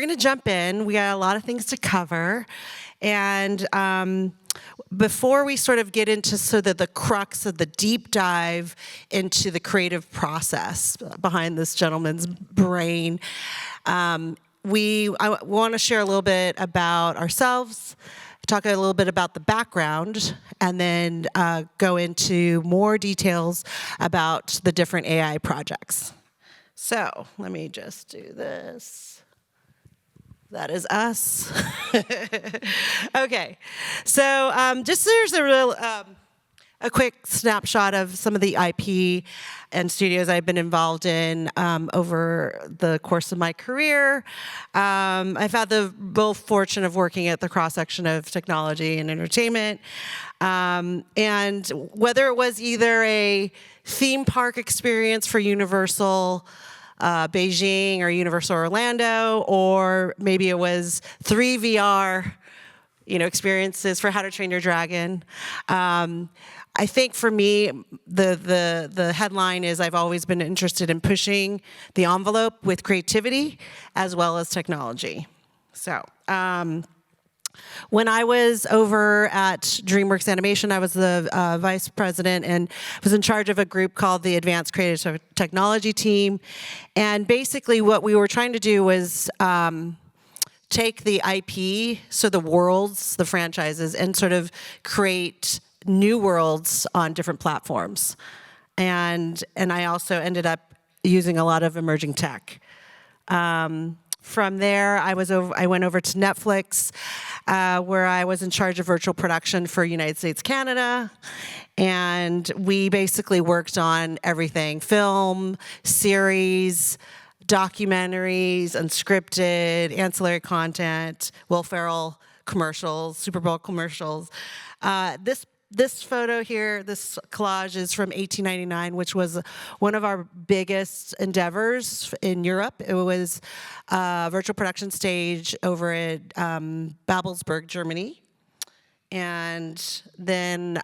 going to jump in. We got a lot of things to cover. And before we sort of get into sort of the crux of the deep dive into the creative process behind this gentleman's brain, I want to share a little bit about ourselves, talk a little bit about the background, and then go into more details about the different AI projects. So let me just do this. That is us. Okay, so just there's a quick snapshot of some of the IP and studios I've been involved in over the course of my career. I've had the both fortune of working at the cross-section of technology and entertainment. And whether it was either a theme park experience for Universal Beijing or Universal Orlando, or maybe it was 3 VR, experiences for How to Train Your Dragon. I think for me, the headline is I've always been interested in pushing the envelope with creativity as well as technology. So, when I was over at DreamWorks Animation, I was the vice president and was in charge of a group called the Advanced Creative Technology Team. And basically what we were trying to do was take the IP, so the worlds, the franchises, and sort of create new worlds on different platforms. And I also ended up using a lot of emerging tech. From there, I went over to Netflix, where I was in charge of virtual production for United States, Canada. And we basically worked on everything: film, series, documentaries, unscripted, ancillary content, Will Ferrell commercials, Super Bowl commercials. This photo here, this collage, is from 1899, which was one of our biggest endeavors in Europe. It was a virtual production stage over at Babelsberg, Germany. And then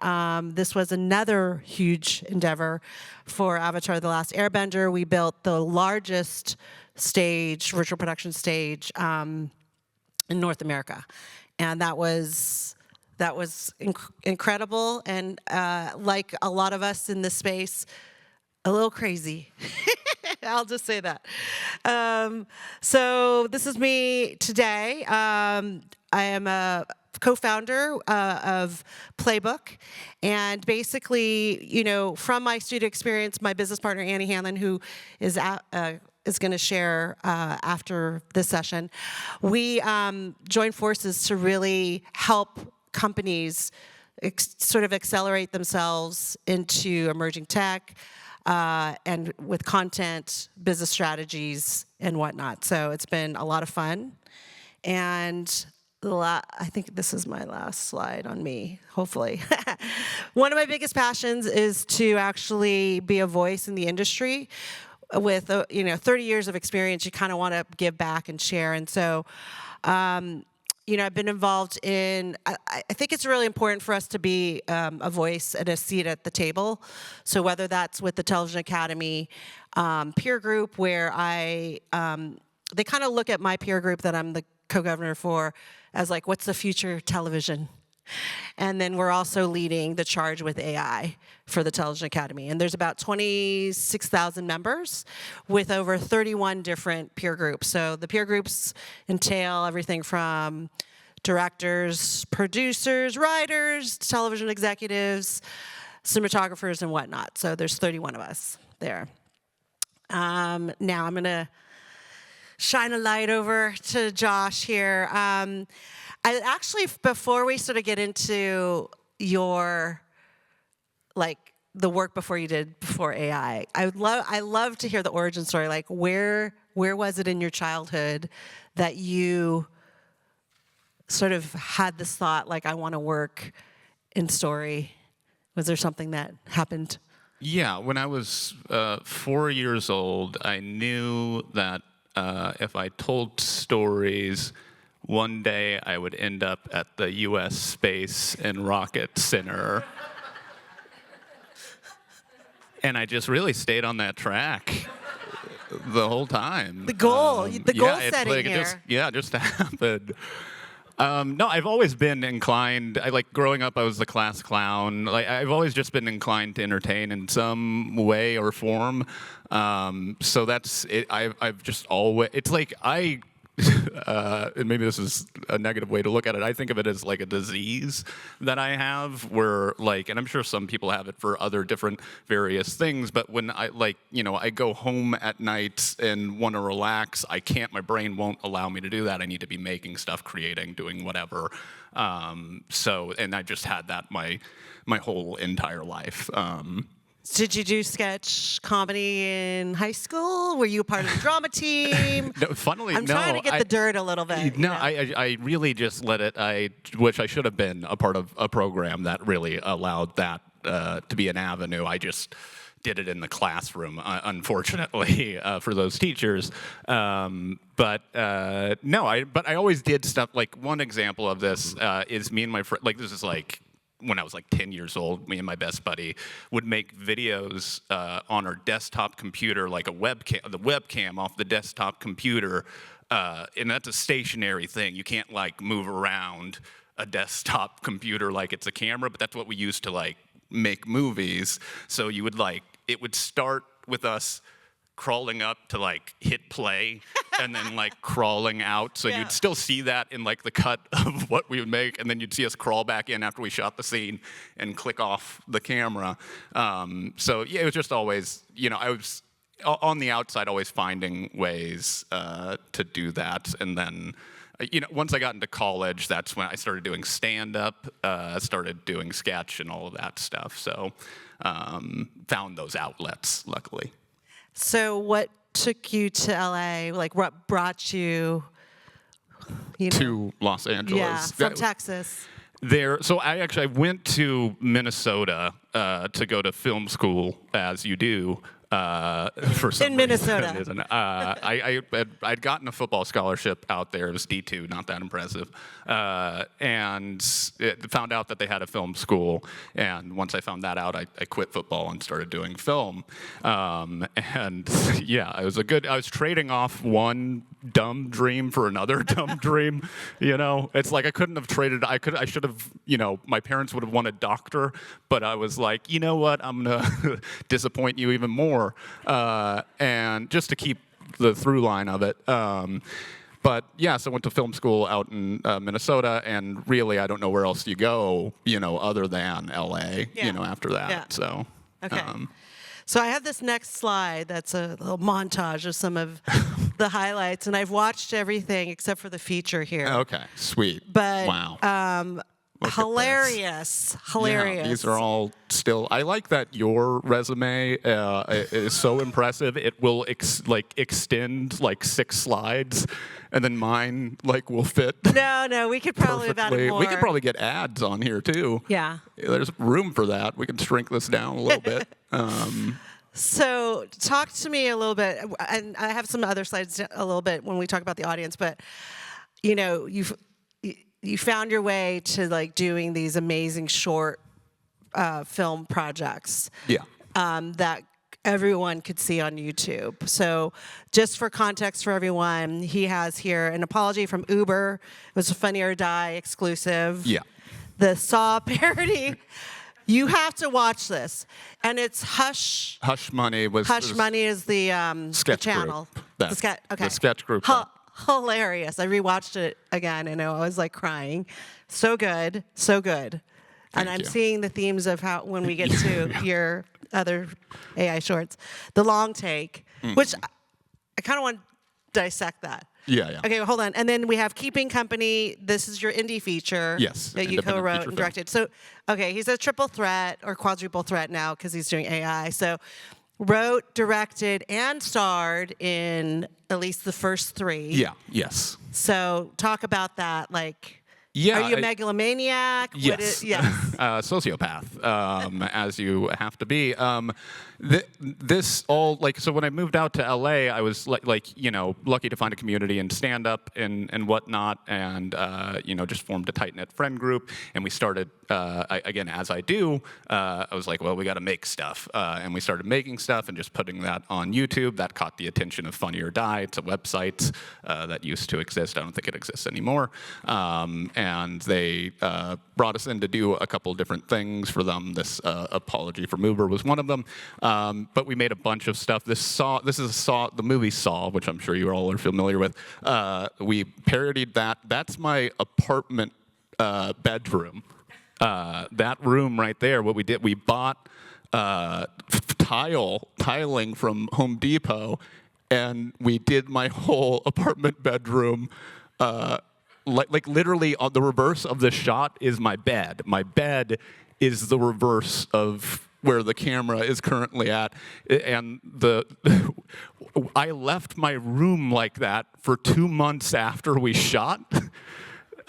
this was another huge endeavor for Avatar: The Last Airbender. We built the largest stage, virtual production stage, in North America. And that was incredible, and like a lot of us in this space, a little crazy. I'll just say that. So this is me today. I am a co-founder of Playbook, and basically, from my studio experience, my business partner Annie Hanlon, who is going to share after this session, we joined forces to really help companies sort of accelerate themselves into emerging tech and with content, business strategies, and whatnot. So it's been a lot of fun. And I think this is my last slide on me, hopefully. One of my biggest passions is to actually be a voice in the industry. With 30 years of experience, you kind of want to give back and share. And so I've been involved in, I think it's really important for us to be a voice and a seat at the table. So whether that's with the Television Academy peer group, where they kind of look at my peer group that I'm the co-governor for as like, what's the future television? And then we're also leading the charge with AI for the Television Academy. And there's about 26,000 members with over 31 different peer groups. So the peer groups entail everything from directors, producers, writers, television executives, cinematographers, and whatnot. So there's 31 of us there. Now I'm going to shine a light over to Josh here. I actually, before we sort of get into your, the work before AI, I love to hear the origin story. Like, where was it in your childhood that you sort of had this thought, like, I want to work in story? Was there something that happened? Yeah, when I was 4 years old, I knew that if I told stories, one day I would end up at the U.S. Space and Rocket Center. And I just really stayed on that track. the whole time. The goal, the goal it's setting like, here. It just happened. No, I've always been inclined. I like growing up. I was the class clown. Like I've always just been inclined to entertain in some way or form. So that's it. I've just always. It's like I. And maybe this is a negative way to look at it. I think of it as like a disease that I have, where like, and I'm sure some people have it for other different various things. But when I I go home at night and want to relax, I can't. My brain won't allow me to do that. I need to be making stuff, creating, doing whatever. And I just had that my whole entire life. Did you do sketch comedy in high school? Were you a part of the drama team? No, funnily, I'm trying to get the dirt a little bit. No, I really just let it. I wish I should have been a part of a program that really allowed that to be an avenue. I just did it in the classroom, unfortunately, for those teachers. But I always did stuff. Like one example of this is me and my friend. Like this is like. When I was like 10 years old, me and my best buddy would make videos on our desktop computer, like the webcam off the desktop computer, and that's a stationary thing. You can't like move around a desktop computer like it's a camera, but that's what we used to like make movies. So you would it would start with us crawling up to like hit play and then like crawling out. So you'd still see that in like the cut of what we would make, and then you'd see us crawl back in after we shot the scene and click off the camera. It was just always, I was on the outside always finding ways to do that. And then once I got into college, that's when I started doing stand-up, started doing sketch and all of that stuff. So found those outlets, luckily. So what took you to LA? Like what brought you, to Los Angeles? Yeah, from Texas. So I went to Minnesota to go to film school, as you do. For some in Minnesota. Reason. I'd gotten a football scholarship out there. It was D2, not that impressive. And found out that they had a film school. And once I found that out, I quit football and started doing film. I was trading off one dumb dream for another dumb dream. It's like I couldn't have traded. I should have. My parents would have wanted doctor, but I was like, you know what? I'm gonna disappoint you even more. And just to keep the through line of it. So I went to film school out in Minnesota, and really I don't know where else you go, other than LA, after that. Yeah. So. Okay. So I have this next slide that's a little montage of some of the highlights, and I've watched everything except for the feature here. Okay, sweet. But wow. Hilarious. Yeah, these are all still. I like that your resume is so impressive. It will extend like 6 slides, and then mine will fit. No, we could probably about it more. We could probably get ads on here too. Yeah. There's room for that. We can shrink this down a little bit. So talk to me a little bit, and I have some other slides a little bit when we talk about the audience, but you found your way to doing these amazing short film projects. Yeah. That everyone could see on YouTube. So just for context for everyone, he has here an apology from Uber. It was a Funny or Die exclusive. Yeah. The Saw parody. You have to watch this. And it's Hush. Hush Money was... Hush Money is the channel. Group. The sketch group. Hilarious. I rewatched it again and I was crying. So good. So good. And I'm seeing the themes of how when we get to your other AI shorts. The long take, which I kind of want to dissect that. Yeah. Okay, well, hold on. And then we have Keeping Company. This is your indie feature. Yes. That you co-wrote and directed. So, okay, he's a triple threat or quadruple threat now because he's doing AI. So, wrote, directed, and starred in at least the first 3. Yeah. Yes. So, talk about that. Yeah. Are you a megalomaniac? What Yes. yes. Sociopath, as you have to be. This all, like, so when I moved out to LA, I was lucky to find a community in stand up and whatnot, and just formed a tight knit friend group, and we started again, as I do. I was like, well, we got to make stuff, and we started making stuff and just putting that on YouTube. That caught the attention of Funny or Die. It's a website that used to exist. I don't think it exists anymore. And they brought us in to do a couple different things for them. This Apology for Mover was one of them. But we made a bunch of stuff. This is the movie Saw, which I'm sure you all are familiar with. We parodied that. That's my apartment bedroom. That room right there, what we did, we bought tiling from Home Depot, and we did my whole apartment bedroom. Like literally on the reverse of the shot is my bed. My bed is the reverse of where the camera is currently at, and I left my room like that for 2 months after we shot,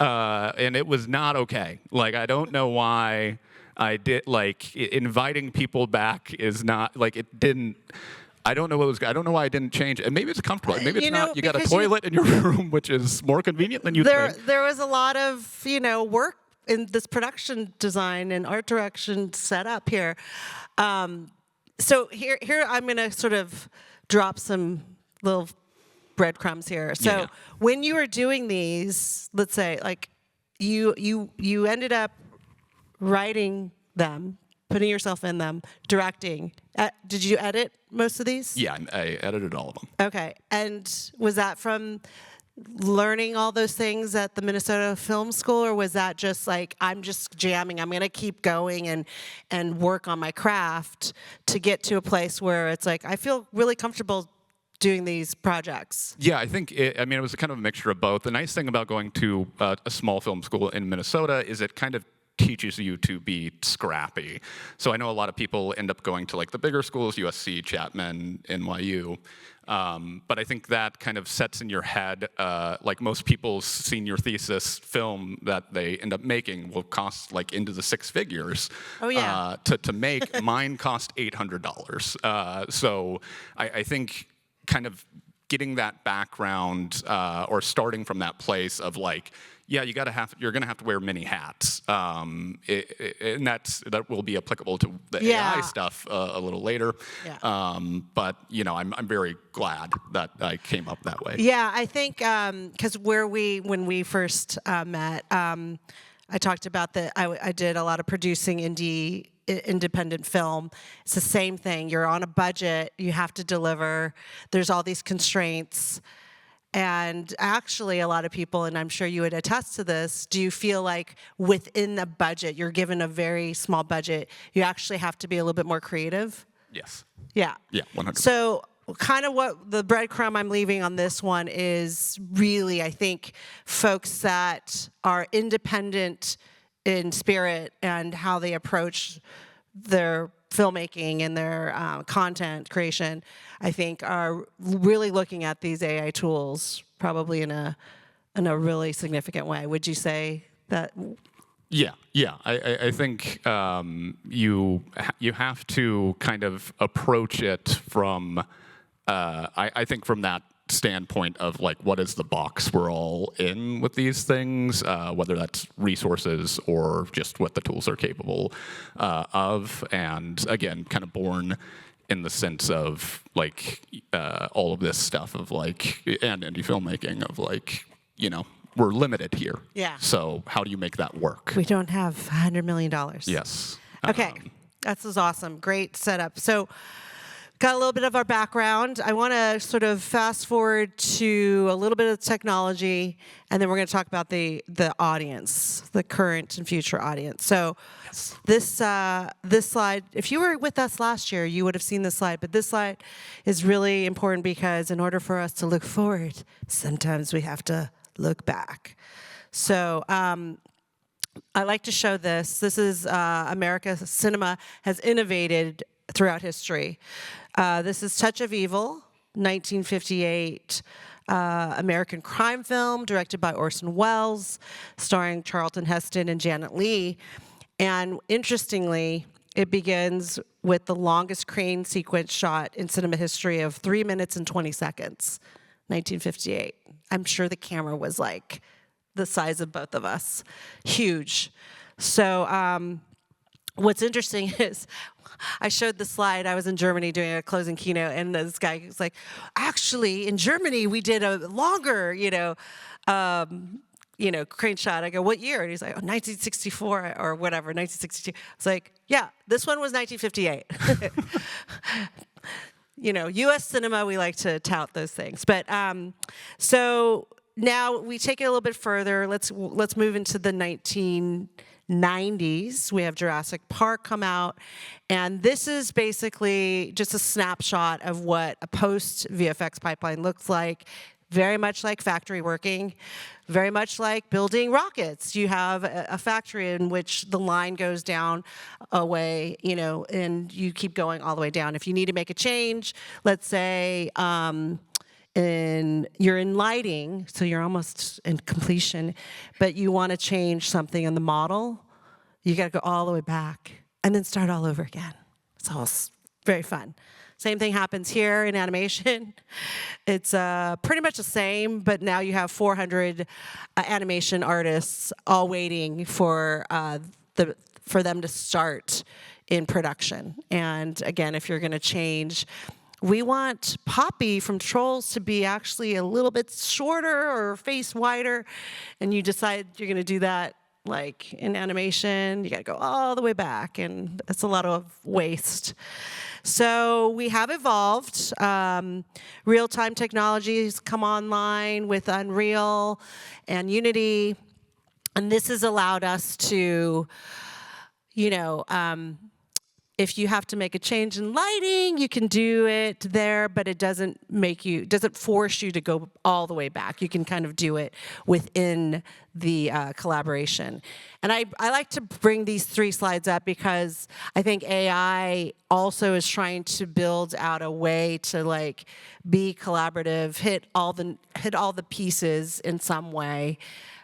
and it was not okay. Like, I don't know why I did. Like, inviting people back is not like it didn't. I don't know I don't know why I didn't change it. And maybe it's comfortable. Maybe it's not. You got a toilet in your room, which is more convenient than you think. There was a lot of work in this production design and art direction set up here. So here I'm going to sort of drop some little breadcrumbs here. So Yeah. when you were doing these, let's say like you ended up writing them, putting yourself in them, directing. Did you edit most of these? Yeah, I edited all of them. Okay. And was that from learning all those things at the Minnesota Film School, or was that just like, I'm just jamming, I'm going to keep going and work on my craft to get to a place where it's like, I feel really comfortable doing these projects? Yeah, I think it was kind of a mixture of both. The nice thing about going to a small film school in Minnesota is it kind of teaches you to be scrappy. So I know a lot of people end up going to like the bigger schools, USC, Chapman, NYU. But I think that kind of sets in your head, like most people's senior thesis film that they end up making will cost like into the six figures. Oh, yeah. To make. Mine cost $800. So I think kind of getting that background or starting from that place of like, yeah, you're gonna have to wear many hats, and that will be applicable to the AI stuff a little later. Yeah. But I'm very glad that I came up that way. Yeah, I think because when we first met, I talked about that I did a lot of producing independent film. It's the same thing. You're on a budget. You have to deliver. There's all these constraints. And actually, a lot of people, and I'm sure you would attest to this, do you feel like within the budget, you're given a very small budget, you actually have to be a little bit more creative? Yes. Yeah. Yeah, 100%. So kind of what the breadcrumb I'm leaving on this one is really, I think, folks that are independent in spirit and how they approach their filmmaking and their content creation, I think are really looking at these AI tools probably in a really significant way. Would you say that? Yeah. I think you have to kind of approach it from I think from that standpoint of like, what is the box we're all in with these things, whether that's resources or just what the tools are capable of, and again, kind of born in the sense of like all of this stuff of like, and indie filmmaking of like, we're limited here. Yeah. So how do you make that work? We don't have $100 million. Yes. Okay. This is awesome. Great setup. So got a little bit of our background. I want to sort of fast forward to a little bit of technology, and then we're going to talk about the audience, the current and future audience. So this slide, if you were with us last year, you would have seen this slide, but this slide is really important because in order for us to look forward, sometimes we have to look back. So I like to show this. This is America Cinema has innovated throughout history. This is Touch of Evil, 1958. American crime film directed by Orson Welles, starring Charlton Heston and Janet Leigh. And interestingly, it begins with the longest crane sequence shot in cinema history of 3 minutes and 20 seconds, 1958. I'm sure the camera was like the size of both of us, huge. So what's interesting is I showed the slide. I was in Germany doing a closing keynote, and this guy was like, actually, in Germany, we did a longer, crane shot. I go, what year? And he's like, oh, 1964 or whatever, 1962. It's like, yeah, this one was 1958. U.S. cinema, we like to tout those things. But so now we take it a little bit further. Let's move into the 1990s. We have Jurassic Park come out, and this is basically just a snapshot of what a post-VFX pipeline looks like. Very much like factory working, very much like building rockets. You have a factory in which the line goes down a way, and you keep going all the way down. If you need to make a change, let's say you're in lighting, so you're almost in completion, but you want to change something in the model, you got to go all the way back and then start all over again. It's all very fun. Same thing happens here in animation. It's pretty much the same, but now you have 400 animation artists all waiting for them to start in production. And again, if you're going to change, we want Poppy from Trolls to be actually a little bit shorter or face wider, and you decide you're going to do that like in animation, you got to go all the way back, and it's a lot of waste. So we have evolved. Real-time technologies come online with Unreal and Unity, and this has allowed us to, if you have to make a change in lighting, you can do it there, but it doesn't force you to go all the way back. You can kind of do it within the collaboration. And I like to bring these 3 slides up because I think AI also is trying to build out a way to be collaborative, hit all the pieces in some way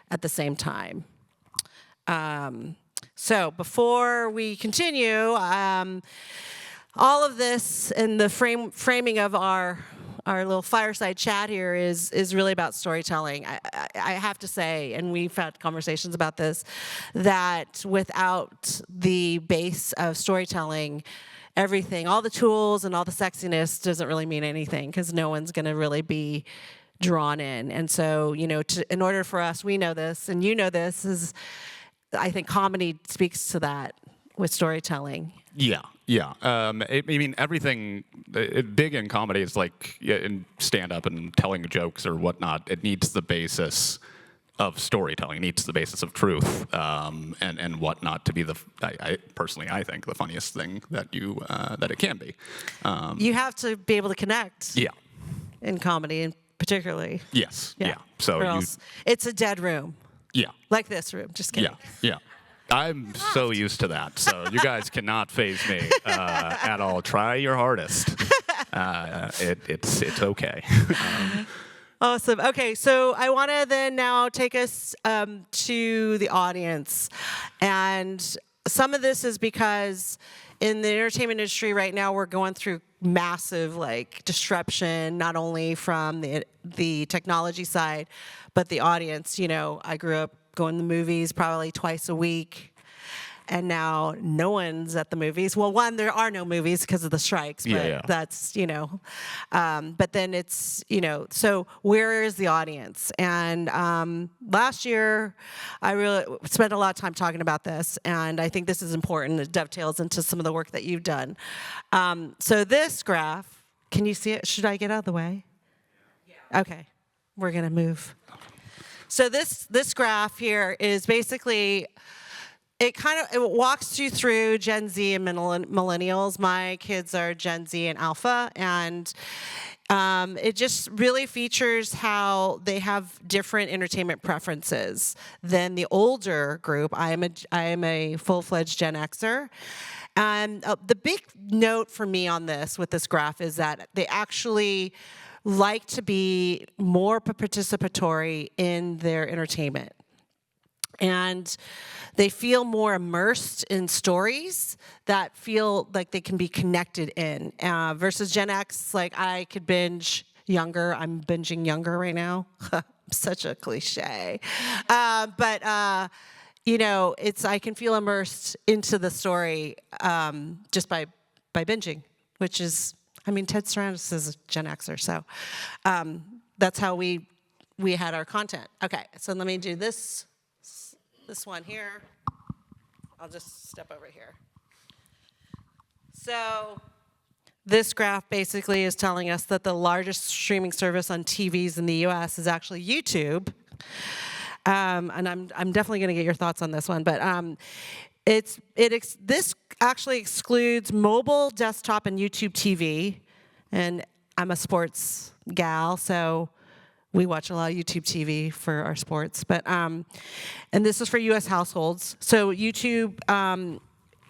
at the same time. So before we continue, all of this and the framing of our little fireside chat here is really about storytelling. I have to say, and we've had conversations about this, that without the base of storytelling, everything, all the tools and all the sexiness doesn't really mean anything because no one's going to really be drawn in. And so, in order for us, we know this, and you know this, is I think comedy speaks to that with storytelling. Yeah. I mean, everything big in comedy is like in stand-up and telling jokes or whatnot. It needs the basis of storytelling. It needs the basis of truth and whatnot to be I personally think the funniest thing that it can be. You have to be able to connect. Yeah. In comedy, and particularly. Yes. Yeah. So it's a dead room. Yeah. Like this room. Just kidding. Yeah. I'm so used to that. So you guys cannot faze me at all. Try your hardest. It's okay. Awesome. Okay, so I want to then now take us to the audience. And some of this is because in the entertainment industry right now, we're going through massive disruption, not only from the technology side, but the audience. I grew up going to the movies probably twice a week, and now no one's at the movies. Well, one, there are no movies because of the strikes, but that's, but then it's, so where is the audience? And last year, I really spent a lot of time talking about this, and I think this is important. It dovetails into some of the work that you've done. So this graph, can you see it? Should I get out of the way? Yeah. Okay, we're gonna move. So this graph here is basically, it walks you through Gen Z and millennials. My kids are Gen Z and Alpha, and it just really features how they have different entertainment preferences than the older group. I am a full-fledged Gen Xer. And the big note for me on this, with this graph, is that they actually like to be more participatory in their entertainment. And they feel more immersed in stories that feel like they can be connected in. Versus Gen X, like I could binge younger. I'm binging younger right now. Such a cliche. But you know, I can feel immersed into the story just by binging, which is, I mean, Ted Sarandos is a Gen Xer, so that's how we had our content. Okay, so let me do this one here. I'll just step over here. So this graph basically is telling us that the largest streaming service on TVs in the U.S. is actually YouTube. And I'm definitely going to get your thoughts on this one, but this actually excludes mobile, desktop, and YouTube TV. And I'm a sports gal, so we watch a lot of YouTube TV for our sports. But and this is for U.S. households. So YouTube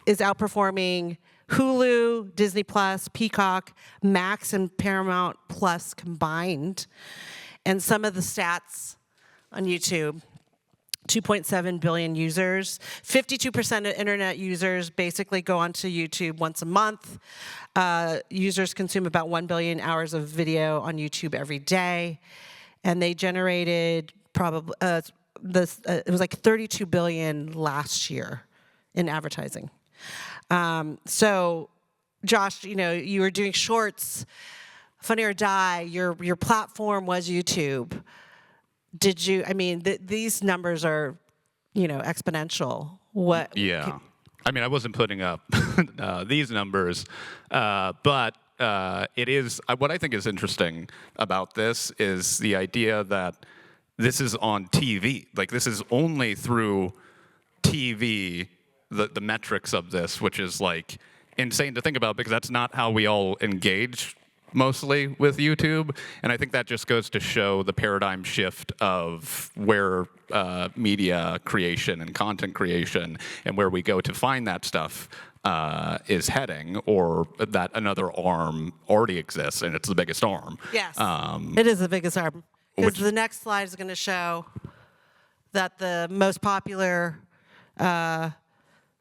is outperforming Hulu, Disney Plus, Peacock, Max, and Paramount Plus combined. And some of the stats on YouTube: 2.7 billion users. 52% of internet users basically go onto YouTube once a month. Users consume about 1 billion hours of video on YouTube every day. And they generated probably, it was like 32 billion last year in advertising. So, Josh, you know, you were doing shorts, Funny or Die, your platform was YouTube. Did you, I mean, these numbers are, you know, exponential. What? Yeah. I mean, I wasn't putting up these numbers, but it is, what I think is interesting about this is the idea that this is on TV. Like, this is only through TV, the metrics of this, which is, like, insane to think about because that's not how we all engage mostly with YouTube. And I think that just goes to show the paradigm shift of where media creation and content creation and where we go to find that stuff is heading, or that another arm already exists, and it's the biggest arm. Yes, it is the biggest arm. Because the next slide is going to show that the most popular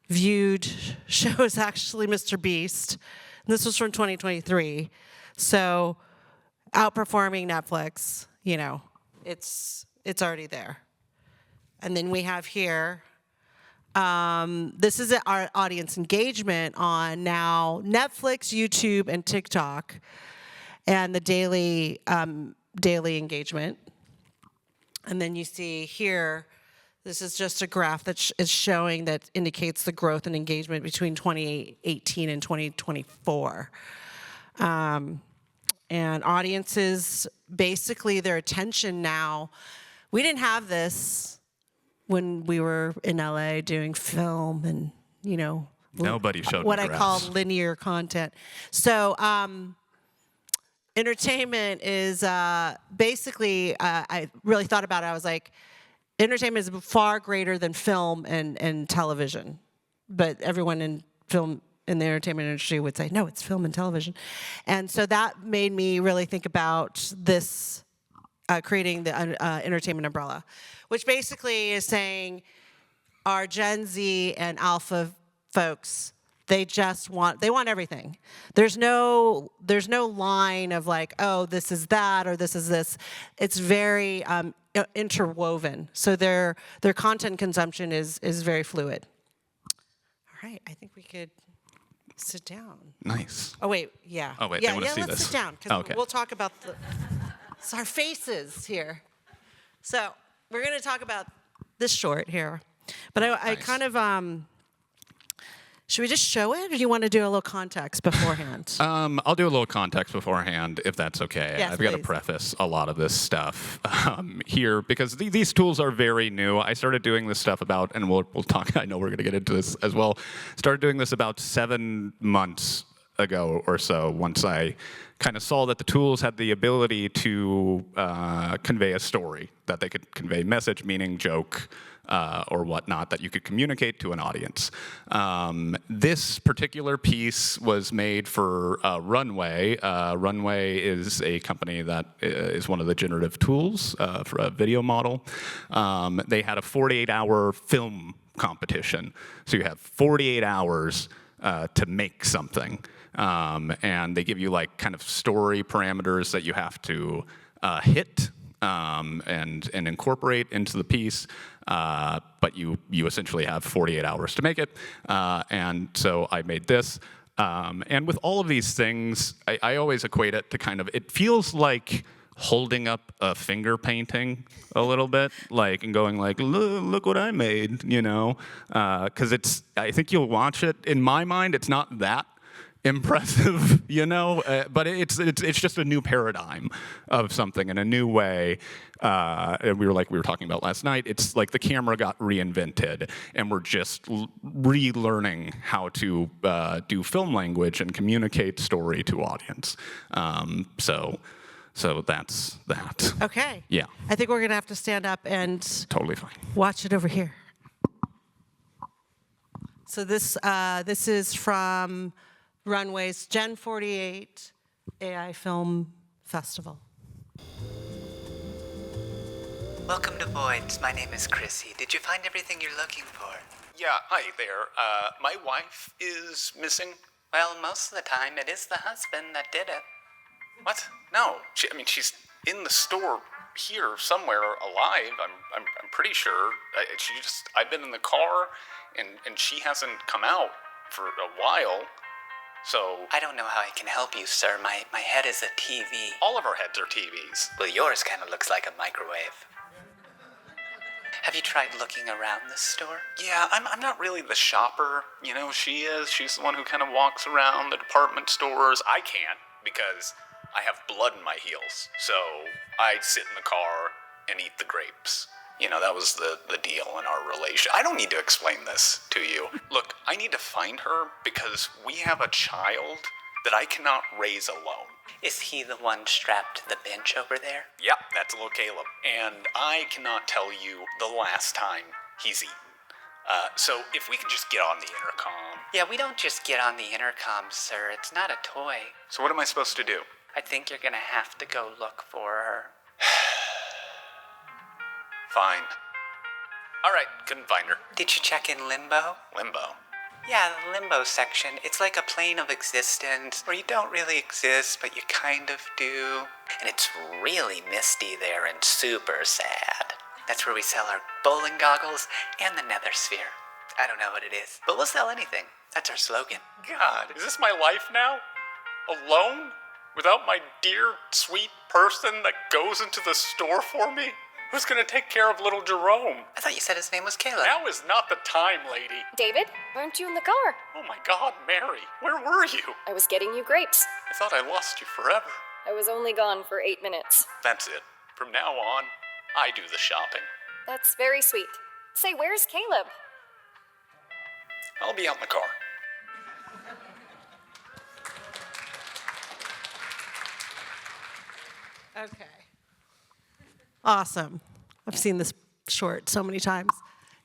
viewed show is actually Mr. Beast. And this was from 2023. So outperforming Netflix, you know, it's already there. And then we have here, this is our audience engagement on now Netflix, YouTube, and TikTok, and the daily engagement. And then you see here, this is just a graph that is showing that indicates the growth and engagement between 2018 and 2024. And audiences, basically their attention now, we didn't have this when we were in LA doing film and, you know, nobody showed what me I graphs. call linear content. So entertainment is basically, I really thought about it. I was like, entertainment is far greater than film and television. But everyone in film, in the entertainment industry would say, no, it's film and television. And so that made me really think about this, creating the entertainment umbrella, which basically is saying our Gen Z and Alpha folks, they want everything. There's no line of like, oh, this is that or this is this. It's very interwoven. So their content consumption is very fluid. All right, I think we could sit down. Nice. Oh wait, yeah. Oh wait, yeah, they want to see let's this. sit down because Okay. we'll talk about it's our faces here. So we're going to talk about this short here, but I Nice. kind of should we just show it, or do you want to do a little context beforehand? I'll do a little context beforehand, if that's okay. Yes, I've got to please. preface a lot of this stuff here because these tools are very new. I started doing this stuff about, and we'll talk, I know we're going to get into this as well, started doing this about 7 months ago or so, once I kind of saw that the tools had the ability to convey a story, that they could convey message, meaning, joke, or whatnot that you could communicate to an audience. This particular piece was made for Runway. Runway is a company that is one of the generative tools for a video model. They had a 48-hour film competition. So you have 48 hours to make something. And they give you like kind of story parameters that you have to hit and incorporate into the piece. But you essentially have 48 hours to make it. And so I made this. And with all of these things, I always equate it to kind of, it feels like holding up a finger painting a little bit, like, and going like, look what I made, you know? Because I think you'll watch it. In my mind, it's not that impressive, you know, but it's just a new paradigm of something in a new way. And we were talking about last night. It's like the camera got reinvented, and we're just relearning how to do film language and communicate story to audience. So that's that. Okay. Yeah. I think we're gonna have to stand up and Totally fine. watch it over here. So this is from Runway's Gen 48 AI Film Festival. Welcome to Voids. My name is Chrissy. Did you find everything you're looking for? Yeah, hi there. My wife is missing. Well, most of the time it is the husband that did it. What? No. She's in the store here somewhere alive. I'm pretty sure. I've been in the car, and she hasn't come out for a while. So I don't know how I can help you, sir. My head is a TV. all of our heads are TVs. Well, yours kind of looks like a microwave. Have you tried looking around the store? Yeah, I'm not really the shopper. You know, she is. She's the one who kind of walks around the department stores. I can't because I have blood in my heels. So I sit in the car and eat the grapes. You know, that was the deal in our relation. I don't need to explain this to you. Look, I need to find her because we have a child that I cannot raise alone. Is he the one strapped to the bench over there? Yep, that's little Caleb. And I cannot tell you the last time he's eaten. So if we could just get on the intercom. Yeah, we don't just get on the intercom, sir. It's not a toy. So what am I supposed to do? I think you're gonna have to go look for her. Fine. All right, couldn't find her. Did you check in Limbo? Limbo. Yeah, the Limbo section. It's like a plane of existence where you don't really exist, but you kind of do. And it's really misty there and super sad. That's where we sell our bowling goggles and the nether sphere. I don't know what it is, but we'll sell anything. That's our slogan. God, is this my life now? Alone? Without my dear, sweet person that goes into the store for me? Who's gonna take care of little Jerome? I thought you said his name was Caleb. Now is not the time, lady. David, aren't you in the car? Oh my God, Mary, where were you? I was getting you grapes. I thought I lost you forever. I was only gone for 8 minutes. That's it. From now on, I do the shopping. That's very sweet. Say, where's Caleb? I'll be out in the car. Okay. Awesome. I've seen this short so many times.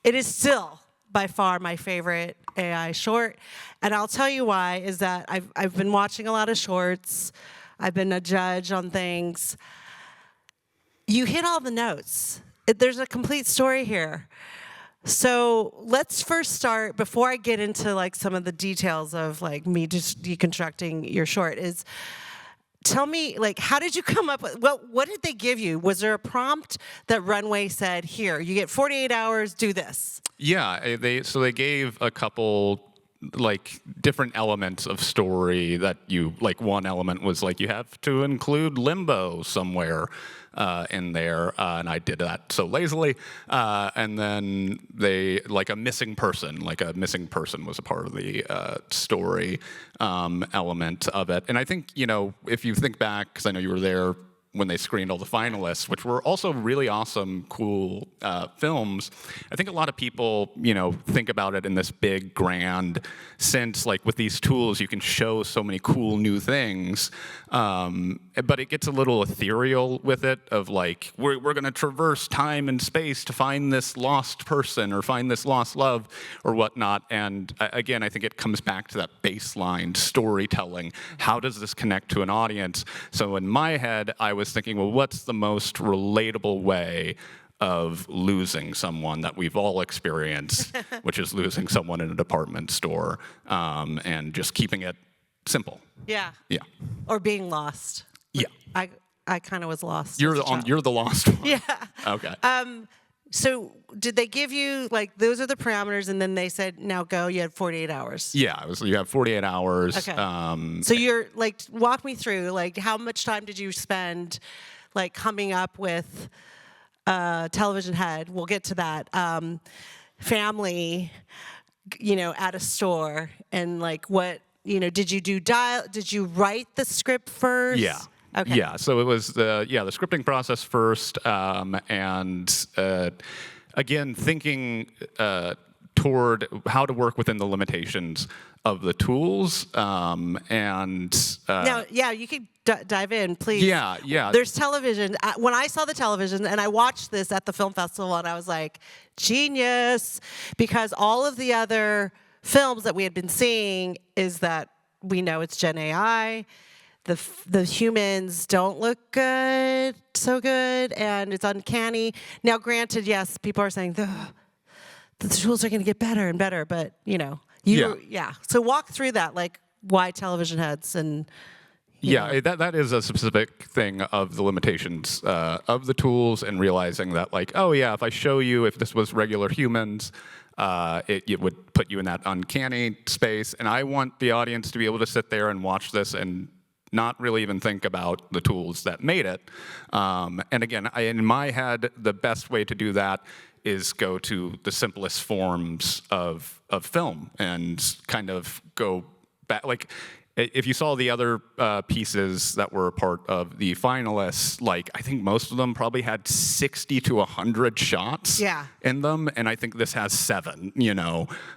It is still by far my favorite AI short. And I'll tell you why, is that I've been watching a lot of shorts. I've been a judge on things. You hit all the notes. There's a complete story here. So let's first start, before I get into like some of the details of like me just deconstructing your short, is tell me, like, how did you come up with, what did they give you? Was there a prompt that Runway said, here, you get 48 hours, do this? Yeah, they gave a couple like different elements of story that like one element was like you have to include limbo somewhere in there, and I did that so lazily. And then they like a missing person was a part of the story element of it. And I think, you know, if you think back, because I know you were there when they screened all the finalists, which were also really awesome, cool films. I think a lot of people, think about it in this big, grand sense. Like with these tools, you can show so many cool new things, but it gets a little ethereal with it. Of like, we're going to traverse time and space to find this lost person or find this lost love or whatnot. And again, I think it comes back to that baseline storytelling. How does this connect to an audience? So in my head, I was thinking, well, what's the most relatable way of losing someone that we've all experienced, which is losing someone in a department store, and just keeping it simple. Yeah. Yeah. Or being lost. Yeah. I kind of was lost. You're as a child. you're the lost one. Yeah. Okay. So did they give you, like, those are the parameters, and then they said, now go, you had 48 hours? Yeah, you have 48 hours. Okay. So you're, like, walk me through, like, how much time did you spend, like, coming up with television head? We'll get to that. Family, at a store, and, like, what, did you did you write the script first? Yeah. Okay. Yeah, so it was the scripting process first, and again, thinking toward how to work within the limitations of the tools, and Now, yeah, you could dive in, please. Yeah. There's television. When I saw the television, and I watched this at the film festival, and I was like, genius, because all of the other films that we had been seeing is that we know it's Gen AI. The humans don't look so good, and it's uncanny. Now, granted, yes, people are saying the tools are going to get better and better, but yeah. So walk through that, like why television heads and. That is a specific thing of the limitations of the tools, and realizing that, like, oh yeah, if I show you, if this was regular humans, it would put you in that uncanny space, and I want the audience to be able to sit there and watch this and not really even think about the tools that made it. And again, in my head, the best way to do that is go to the simplest forms of film and kind of go back. Like, if you saw the other pieces that were part of the finalists, like, I think most of them probably had 60 to 100 shots in them, and I think this has 7,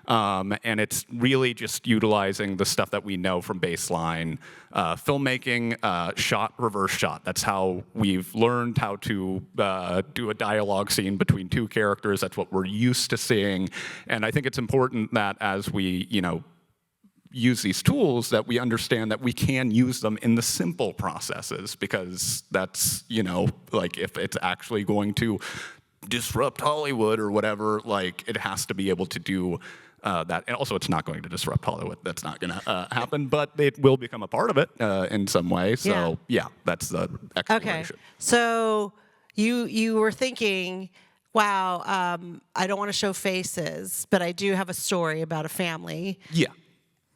and it's really just utilizing the stuff that we know from baseline filmmaking, reverse shot. That's how we've learned how to do a dialogue scene between two characters. That's what we're used to seeing, and I think it's important that as we, use these tools, that we understand that we can use them in the simple processes, because that's, like, if it's actually going to disrupt Hollywood or whatever, like, it has to be able to do that. And also, it's not going to disrupt Hollywood. That's not going to happen, but it will become a part of it in some way. So yeah, that's the exploration. Okay. So you were thinking, wow, I don't want to show faces, but I do have a story about a family. Yeah.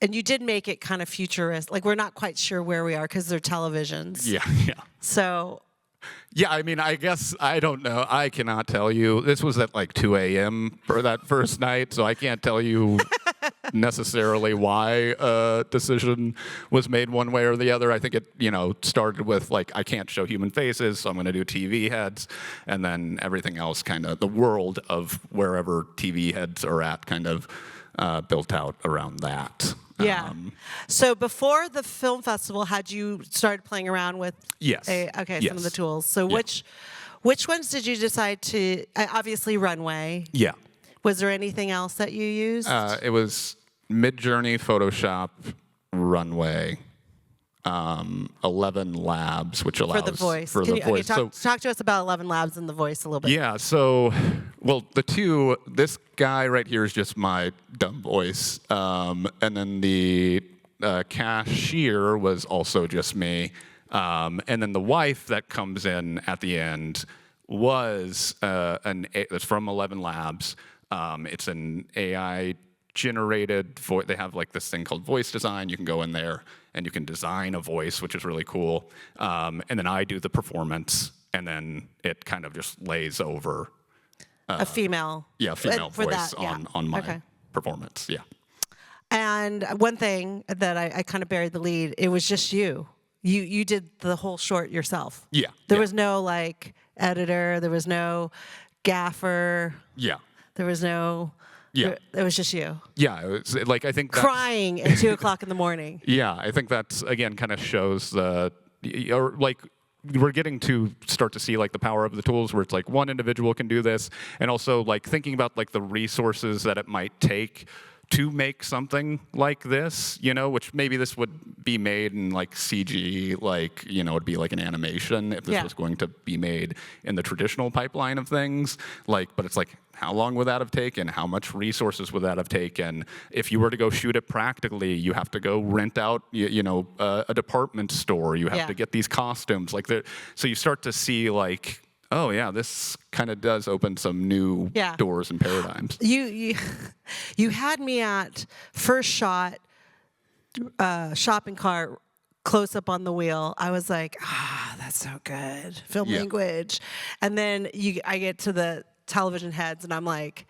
And you did make it kind of futurist. Like, we're not quite sure where we are because they're televisions. Yeah. So. Yeah, I mean, I guess, I don't know. I cannot tell you. This was at like 2 a.m. for that first night, so I can't tell you necessarily why a decision was made one way or the other. I think it, started with, like, I can't show human faces, so I'm going to do TV heads, and then everything else, kind of the world of wherever TV heads are at, kind of built out around that. Yeah. So before the film festival, had you started playing around with? Yes. Some of the tools. So which ones did you decide to? Obviously, Runway. Yeah. Was there anything else that you used? It was Midjourney, Photoshop, Runway, 11 Labs, which allows for the voice. For the voice. Talk to us about 11 Labs and the voice a little bit. Yeah. So, well, this guy right here is just my dumb voice, and then the cashier was also just me, and then the wife that comes in at the end was that's from 11 Labs. It's an AI generated voice. They have like this thing called voice design. You can go in there and you can design a voice, which is really cool. And then I do the performance, and then it kind of just lays over a female. Yeah, female for voice that, yeah. on my performance. Yeah. And one thing that I kind of buried the lead, it was just you. You did the whole short yourself. Yeah. There was no like editor. There was no gaffer. Yeah. There was no. Yeah. It was just you Yeah. It was, like, I think that's, crying at 2:00 in the morning. Yeah, I think that's, again, kind of shows the, or like, we're getting to start to see like the power of the tools where it's like one individual can do this, and also like thinking about like the resources that it might take to make something like this, which maybe this would be made in like CG, like, it'd be like an animation if this was going to be made in the traditional pipeline of things. Like, but it's like, how long would that have taken? How much resources would that have taken? If you were to go shoot it practically, you have to go rent out, a department store. You have to get these costumes. Like, so you start to see like, oh yeah, this kind of does open some new doors and paradigms. You had me at first shot, shopping cart, close up on the wheel. I was like, that's so good, film language. And then I get to the television heads, and I'm like,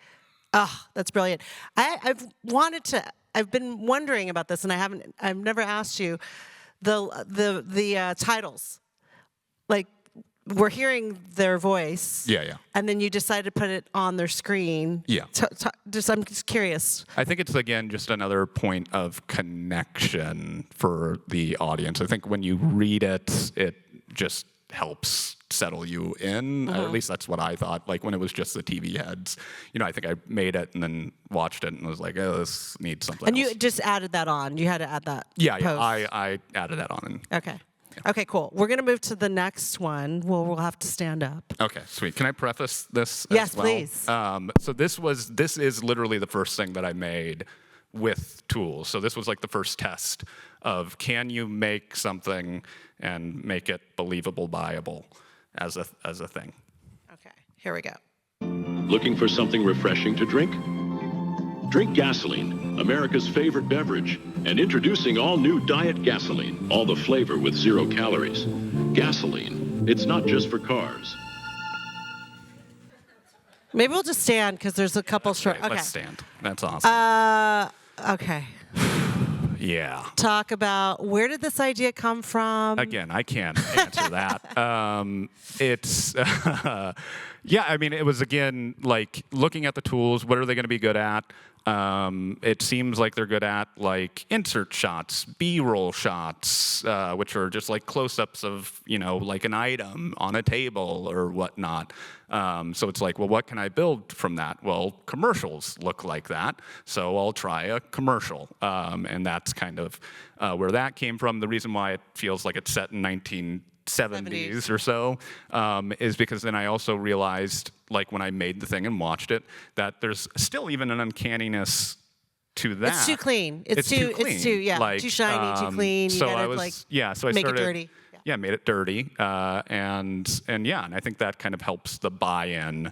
that's brilliant. I've been wondering about this, and I've never asked you the titles, like. We're hearing their voice. Yeah. And then you decided to put it on their screen. Yeah. I'm just curious. I think it's, again, just another point of connection for the audience. I think when you read it, it just helps settle you in. At least that's what I thought. Like when it was just the TV heads, I think I made it and then watched it and was like, oh, this needs something And else. you just added that on. You had to add that. Yeah. post. I added that on. Okay. Okay, cool. We're going to move to the next one. We'll have to stand up. Okay, sweet. Can I preface this Yes, as well? please. So this is literally the first thing that I made with tools. So this was like the first test of, can you make something and make it believable, buyable as a thing. Okay, here we go. Looking for something refreshing to drink? Drink gasoline, America's favorite beverage, and introducing all new Diet Gasoline, all the flavor with 0 calories. Gasoline, it's not just for cars. Maybe we'll just stand because there's a couple short. Great, Okay. let's stand. That's awesome. Okay. Yeah. Talk about, where did this idea come from? Again, I can't answer that. It's, yeah, I mean, it was, again, like looking at the tools, what are they going to be good at? It seems like they're good at like insert shots, B-roll shots, which are just like close-ups of, like an item on a table or whatnot. So it's like, well, what can I build from that? Well, commercials look like that, so I'll try a commercial. And that's kind of where that came from. The reason why it feels like it's set in 1970s or so is because then I also realized, like when I made the thing and watched it, that there's still even an uncanniness to that. It's too clean. It's too like, too shiny, too clean. You so gotta, I was, like, so I make started, it dirty. Yeah, made it dirty, and I think that kind of helps the buy-in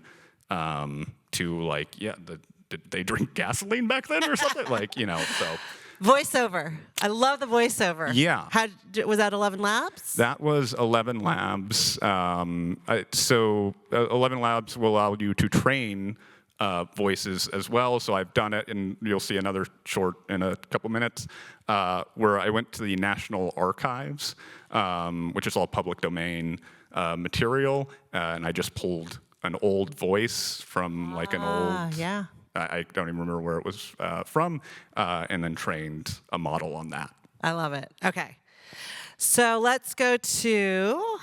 to like, did they drink gasoline back then or something? Like, so. Voiceover. I love the voiceover. Yeah. Was that 11 Labs? That was 11 Labs. So 11 Labs will allow you to train voices as well. So I've done it, and you'll see another short in a couple minutes, where I went to the National Archives, which is all public domain material, and I just pulled an old voice from like an old... Yeah. I don't even remember where it was from, and then trained a model on that. I love it. Okay. So let's go to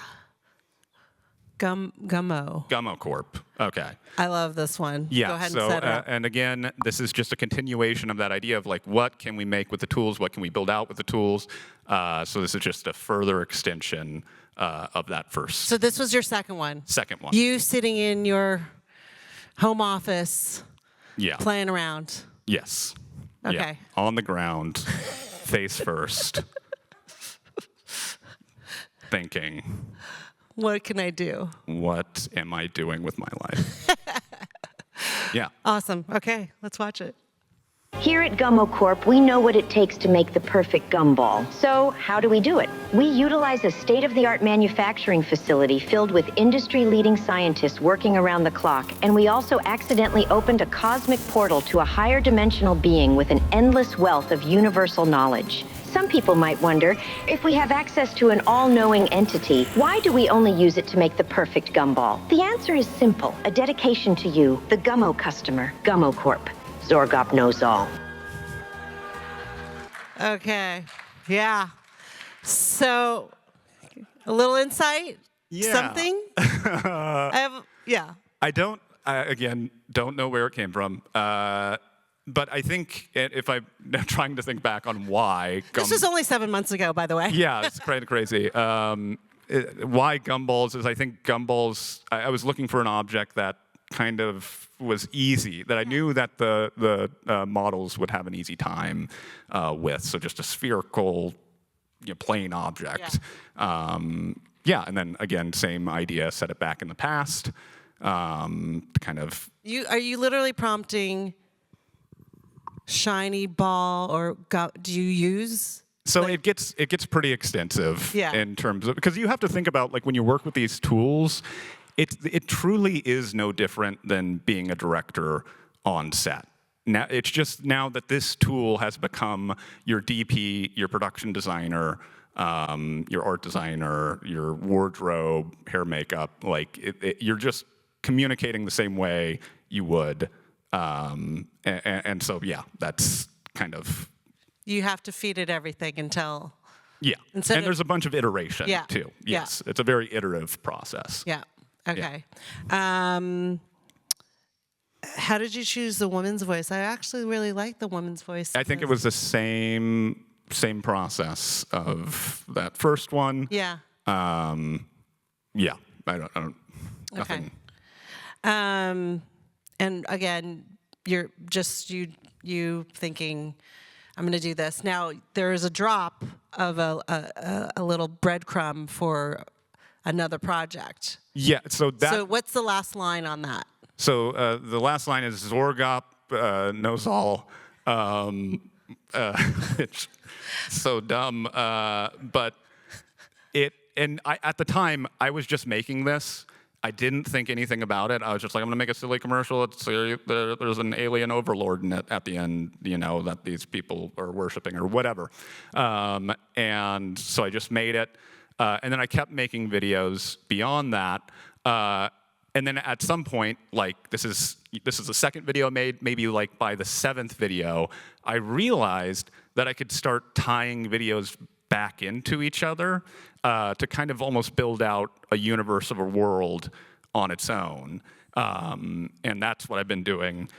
Gummo. Gummo Corp. Okay. I love this one. Yeah. Go ahead so, and set it up. and again, this is just a continuation of that idea of like, what can we make with the tools? What can we build out with the tools? So this is just a further extension of that first. So this was your second one. Second one. You sitting in your home office. Yeah. Playing around. Yes. Okay. Yeah. On the ground, face first, thinking, What can I do? what am I doing with my life? Yeah. Awesome. Okay, let's watch it. Here at Gummo Corp, we know what it takes to make the perfect gumball. So how do we do it? We utilize a state-of-the-art manufacturing facility filled with industry-leading scientists working around the clock, and we also accidentally opened a cosmic portal to a higher dimensional being with an endless wealth of universal knowledge. Some people might wonder, if we have access to an all-knowing entity, why do we only use it to make the perfect gumball? The answer is simple. A dedication to you, the Gummo customer, Gummo Corp. Zorgop knows all. Okay. Yeah. So, a little insight? Yeah. Something? I again, don't know where it came from. But I think if I'm trying to think back on why. This was only 7 months ago, by the way. Yeah, it's kind of crazy. Why gumballs is I think gumballs, I was looking for an object that kind of was easy, that I knew that the models would have an easy time with. So just a spherical, plain object. Yeah, and then again, same idea, set it back in the past. Kind of. Are you literally prompting shiny ball or do you use? So it gets pretty extensive Yeah. in terms of, because you have to think about, like, when you work with these tools, it truly is no different than being a director on set. Now it's just now that this tool has become your DP, your production designer, your art designer, your wardrobe, hair, makeup. Like you're just communicating the same way you would, and so yeah, that's kind of. You have to feed it everything until. Yeah, and there's a bunch of iteration too. Yes, it's a very iterative process. Yeah. Okay. How did you choose the woman's voice? I actually really like the woman's voice. I think it was the same process of that first one. Yeah. Yeah. I don't. Nothing. Okay. And again, you're just you thinking, I'm going to do this. Now there is a drop of a little breadcrumb for another project. Yeah. So what's the last line on that? So the last line is Zorgop knows all. It's so dumb, but at the time I was just making this. I didn't think anything about it. I was just like, I'm gonna make a silly commercial. There's an alien overlord in it at the end, that these people are worshiping or whatever. And so I just made it, and then I kept making videos beyond that. And then at some point, like this is the second video I made, maybe like by the 7th video, I realized that I could start tying videos back into each other to kind of almost build out a universe of a world on its own. And that's what I've been doing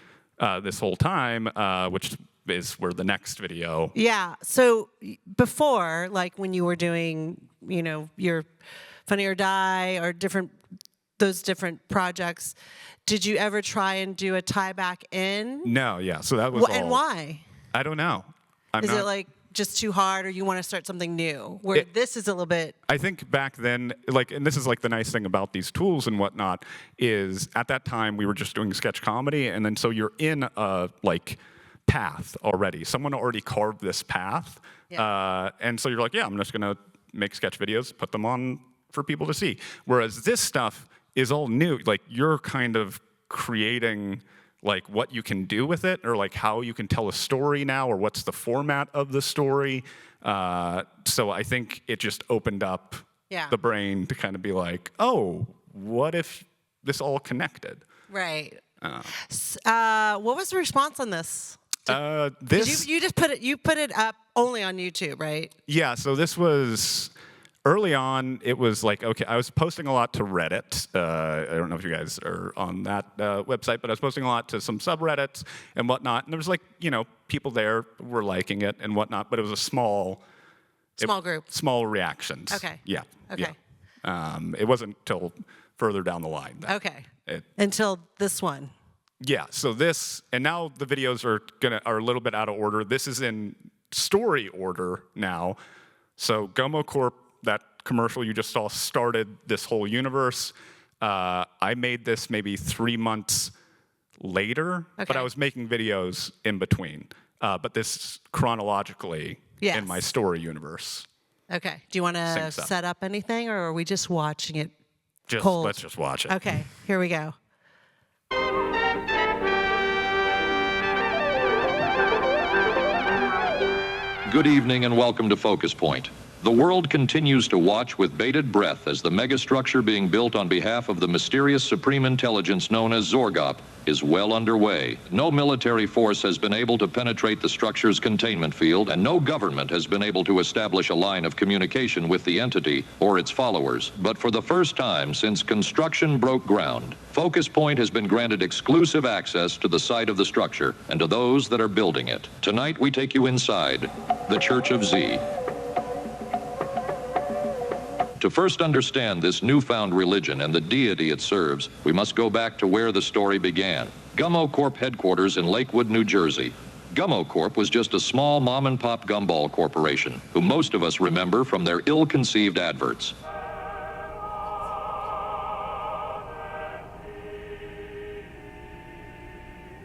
this whole time, which is where the next video. Yeah. So before, like when you were doing, your Funny or Die or those different projects, did you ever try and do a tie back in? No, yeah. So that was all. And why? I don't know. Is it like just too hard, or you want to start something new? Where this is a little bit. I think back then, and this is like the nice thing about these tools and whatnot, is at that time we were just doing sketch comedy, and then so you're in a path already. Someone already carved this path, and so you're like, yeah, I'm just gonna make sketch videos, put them on for people to see. Whereas this stuff is all new. Like you're kind of creating like what you can do with it, or like how you can tell a story now, or what's the format of the story. So I think it just opened up the brain to kind of be like, oh, what if this all connected? Right. What was the response on this? You put it up only on YouTube, right? Yeah. So this was. Early on, it was like, okay, I was posting a lot to Reddit. I don't know if you guys are on that website, but I was posting a lot to some subreddits and whatnot. And there was like, people there were liking it and whatnot, but it was a small group. Small reactions. Okay. Yeah. Okay. Yeah. It wasn't till further down the line. Okay. Until this one. Yeah. So this, and now the videos are a little bit out of order. This is in story order now. So Gummo Corp, that commercial you just saw, started this whole universe. I made this maybe 3 months later, but I was making videos in between. But this chronologically in my story universe. Okay. Do you want to set up anything, or are we just watching it cold? Let's just watch it. Okay. Here we go. Good evening and welcome to Focus Point. The world continues to watch with bated breath as the megastructure being built on behalf of the mysterious supreme intelligence known as Zorgop is well underway. No military force has been able to penetrate the structure's containment field, and no government has been able to establish a line of communication with the entity or its followers. But for the first time since construction broke ground, Focus Point has been granted exclusive access to the site of the structure and to those that are building it. Tonight we take you inside the Church of Z. To first understand this newfound religion and the deity it serves, we must go back to where the story began. Gummo Corp headquarters in Lakewood, New Jersey. Gummo Corp was just a small mom-and-pop gumball corporation, who most of us remember from their ill-conceived adverts.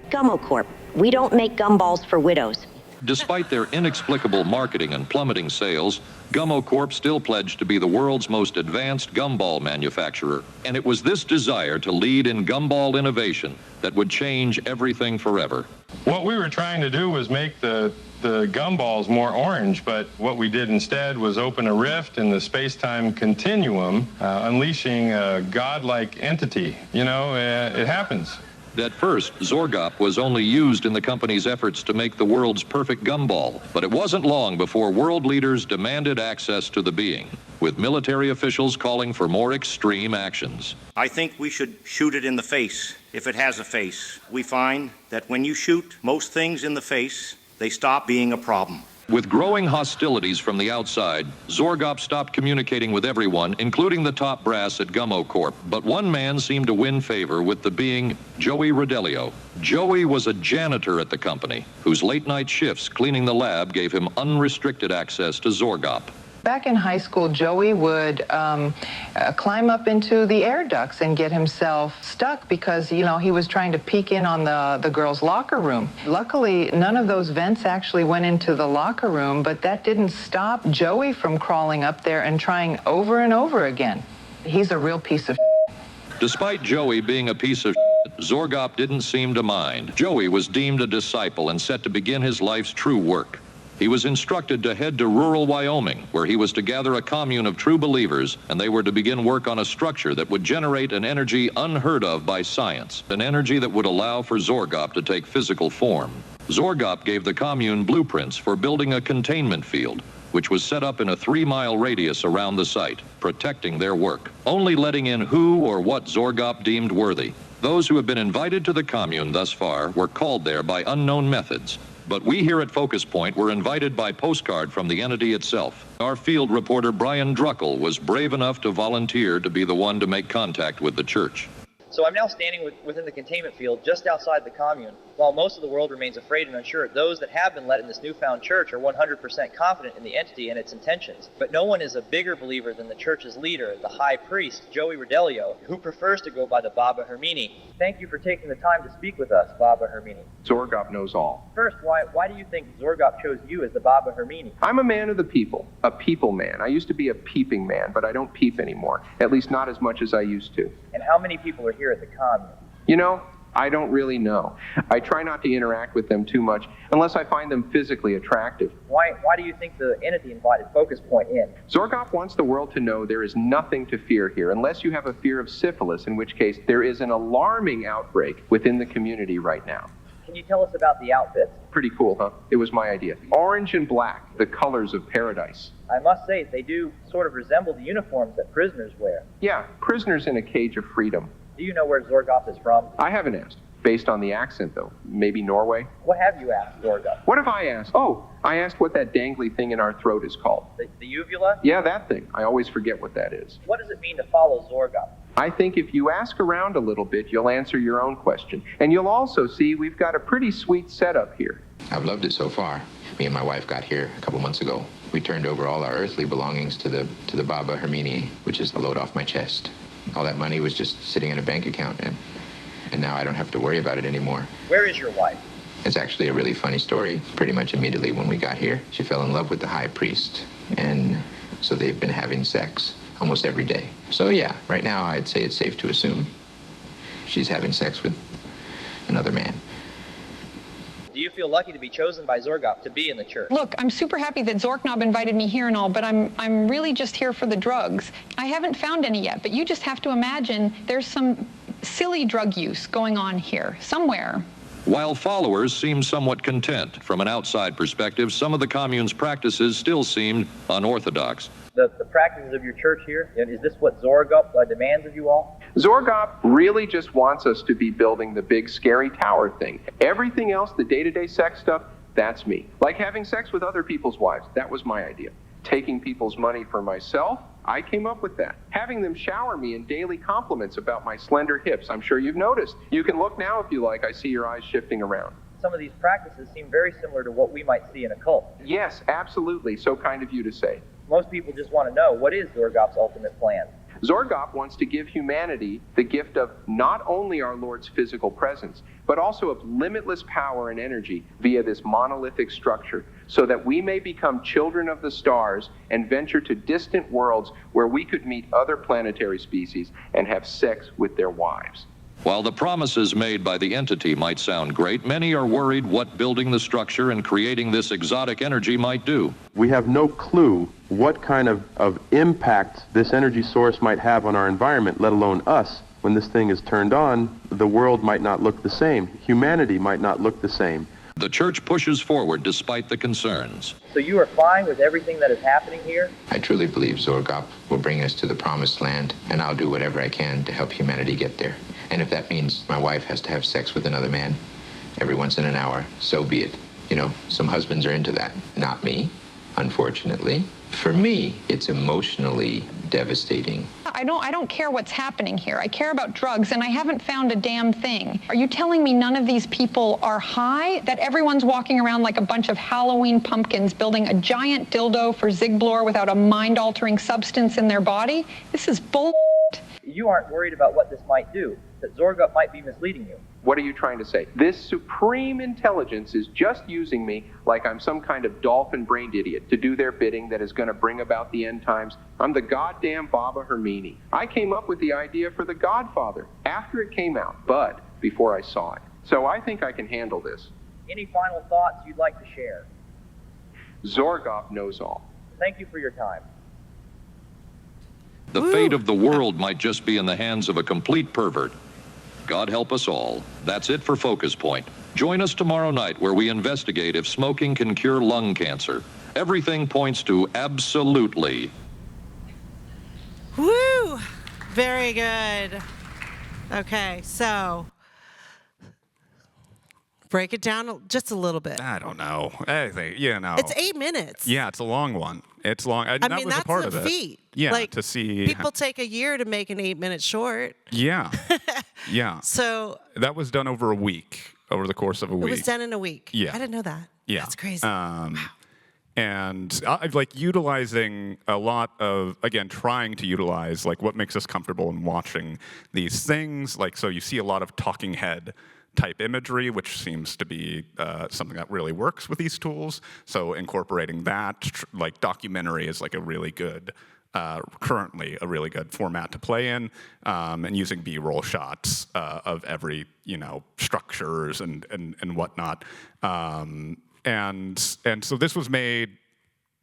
Gummo Corp. We don't make gumballs for widows. Despite their inexplicable marketing and plummeting sales, Gummo Corp still pledged to be the world's most advanced gumball manufacturer. And it was this desire to lead in gumball innovation that would change everything forever. What we were trying to do was make the gumballs more orange, but what we did instead was open a rift in the space-time continuum, unleashing a godlike entity. You know, it happens. At first, Zorgop was only used in the company's efforts to make the world's perfect gumball, but it wasn't long before world leaders demanded access to the being, with military officials calling for more extreme actions. I think we should shoot it in the face, if it has a face. We find that when you shoot most things in the face, they stop being a problem. With growing hostilities from the outside, Zorgop stopped communicating with everyone, including the top brass at Gummo Corp. But one man seemed to win favor with the being Joey Rodelio. Joey was a janitor at the company, whose late-night shifts cleaning the lab gave him unrestricted access to Zorgop. Back in high school, Joey would climb up into the air ducts and get himself stuck because, you know, he was trying to peek in on the girls' locker room. Luckily, none of those vents actually went into the locker room, but that didn't stop Joey from crawling up there and trying over and over again. He's a real piece of shit. Despite Joey being a piece of shit, Zorgop didn't seem to mind. Joey was deemed a disciple and set to begin his life's true work. He was instructed to head to rural Wyoming, where he was to gather a commune of true believers, and they were to begin work on a structure that would generate an energy unheard of by science, an energy that would allow for Zorgop to take physical form. Zorgop gave the commune blueprints for building a containment field, which was set up in a 3-mile radius around the site, protecting their work, only letting in who or what Zorgop deemed worthy. Those who have been invited to the commune thus far were called there by unknown methods. But we here at Focus Point were invited by postcard from the entity itself. Our field reporter Brian Druckel was brave enough to volunteer to be the one to make contact with the church. So I'm now standing within the containment field just outside the commune. While most of the world remains afraid and unsure, those that have been let in this newfound church are 100% confident in the entity and its intentions. But no one is a bigger believer than the church's leader, the high priest, Joey Rodelio, who prefers to go by the Baba Hermini. Thank you for taking the time to speak with us, Baba Hermini. Zorgop knows all. First, why do you think Zorgop chose you as the Baba Hermini? I'm a man of the people, a people man. I used to be a peeping man, but I don't peep anymore, at least not as much as I used to. And how many people are here at the commune? You know, I don't really know. I try not to interact with them too much unless I find them physically attractive. Why do you think the entity invited Focus Point in? Zorgop wants the world to know there is nothing to fear here, unless you have a fear of syphilis, in which case there is an alarming outbreak within the community right now. Can you tell us about the outfits? Pretty cool, huh? It was my idea. Orange and black, the colors of paradise. I must say, they do sort of resemble the uniforms that prisoners wear. Yeah, prisoners in a cage of freedom. Do you know where Zorgop is from? I haven't asked. Based on the accent, though. Maybe Norway? What have you asked, Zorgop? What have I asked? Oh, I asked what that dangly thing in our throat is called. The uvula? Yeah, that thing. I always forget what that is. What does it mean to follow Zorgop? I think if you ask around a little bit, you'll answer your own question. And you'll also see we've got a pretty sweet setup here. I've loved it so far. Me and my wife got here a couple months ago. We turned over all our earthly belongings to the Baba Hermini, which is a load off my chest. All that money was just sitting in a bank account, and now I don't have to worry about it anymore. Where is your wife? It's actually a really funny story. Pretty much immediately when we got here, she fell in love with the high priest, and so they've been having sex almost every day. So yeah, right now I'd say it's safe to assume she's having sex with another man. Do you feel lucky to be chosen by Zorgop to be in the church? Look, I'm super happy that Zorknob invited me here and all, but I'm really just here for the drugs. I haven't found any yet, but you just have to imagine there's some silly drug use going on here somewhere. While followers seemed somewhat content, from an outside perspective, some of the commune's practices still seemed unorthodox. The practices of your church here, is this what Zorgop demands of you all? Zorgop really just wants us to be building the big scary tower thing. Everything else, the day-to-day sex stuff, that's me. Like having sex with other people's wives, that was my idea. Taking people's money for myself, I came up with that. Having them shower me in daily compliments about my slender hips, I'm sure you've noticed. You can look now if you like, I see your eyes shifting around. Some of these practices seem very similar to what we might see in a cult. Yes, absolutely, so kind of you to say. Most people just want to know, what is Zorgop's ultimate plan? Zorgop wants to give humanity the gift of not only our Lord's physical presence, but also of limitless power and energy via this monolithic structure, so that we may become children of the stars and venture to distant worlds where we could meet other planetary species and have sex with their wives. While the promises made by the entity might sound great, many are worried what building the structure and creating this exotic energy might do. We have no clue what kind of impact this energy source might have on our environment, let alone us. When this thing is turned on, the world might not look the same. Humanity might not look the same. The church pushes forward despite the concerns. So you are fine with everything that is happening here? I truly believe Zorgop will bring us to the promised land, and I'll do whatever I can to help humanity get there. And if that means my wife has to have sex with another man every once in an hour, so be it. You know, some husbands are into that. Not me, unfortunately. For me, it's emotionally devastating. I don't care what's happening here. I care about drugs, and I haven't found a damn thing. Are you telling me none of these people are high? That everyone's walking around like a bunch of Halloween pumpkins building a giant dildo for Zigblor without a mind-altering substance in their body? This is bull. You aren't worried about what this might do, that Zorgop might be misleading you. What are you trying to say? This supreme intelligence is just using me like I'm some kind of dolphin-brained idiot to do their bidding that is going to bring about the end times. I'm the goddamn Baba Hermini. I came up with the idea for The Godfather after it came out, but before I saw it. So I think I can handle this. Any final thoughts you'd like to share? Zorgop knows all. Thank you for your time. The fate of the world might just be in the hands of a complete pervert. God help us all. That's it for Focus Point. Join us tomorrow night where we investigate if smoking can cure lung cancer. Everything points to absolutely. Woo! Very good. Okay, so break it down just a little bit. I don't know. I think, It's 8 minutes. Yeah, it's a long one. It's long. I that mean, was that's a part a of it. feat. Yeah, like, to see. People take a year to make an 8-minute short. Yeah. Yeah. So that was done over a week, over the course of a week. It was done in a week. Yeah. I didn't know that. Yeah. That's crazy. Wow. And I've like utilizing a lot of, again, trying to utilize like what makes us comfortable in watching these things. Like, so you see a lot of talking head type imagery, which seems to be something that really works with these tools. So incorporating that, like documentary is like a really good, currently a really good format to play in, and using B-roll shots of every, structures and whatnot. And so this was made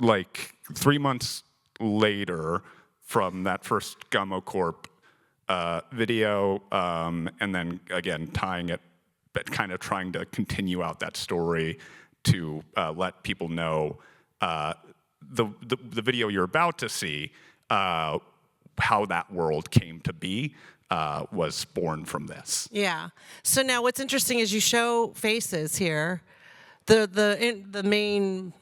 like 3 months later from that first Gummo Corp video, and then again tying it, but kind of trying to continue out that story to let people know the video you're about to see, how that world came to be. Was born from this. Yeah. So now what's interesting is you show faces here. The main,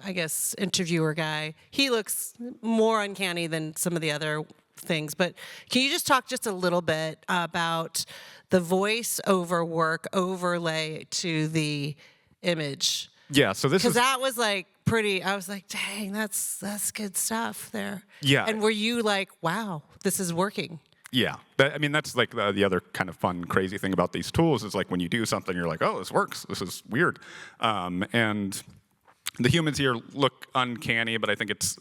I guess, interviewer guy, he looks more uncanny than some of the other things. But can you just talk just a little bit about the voice-over work overlay to the image? Yeah, so this is... Because that was like pretty, I was like, dang, that's good stuff there. Yeah. And were you like, wow, this is working? Yeah, that's like the other kind of fun, crazy thing about these tools is like when you do something, you're like, oh, this works. This is weird. And the humans here look uncanny, but I think it's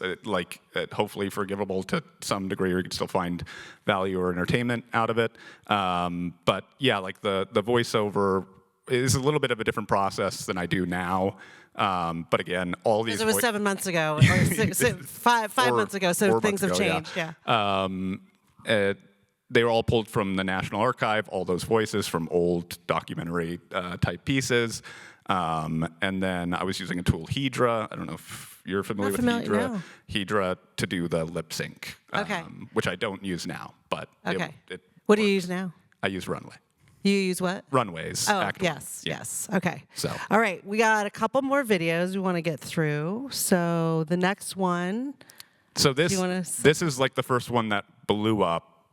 hopefully forgivable to some degree, or you can still find value or entertainment out of it. But yeah, like the voiceover is a little bit of a different process than I do now. But again, all these. Because it was 7 months ago, or five months ago, so things have changed. Yeah. They were all pulled from the National Archive, all those voices from old documentary type pieces. And then I was using a tool, Hedra. I don't know if you're familiar with Hedra. No. Hedra to do the lip sync, which I don't use now. But what do you use now? I use Runway. You use what? Runways. Oh, Act yes. Okay. So. All right, we got a couple more videos we want to get through. So the next one. So this is like the first one that blew up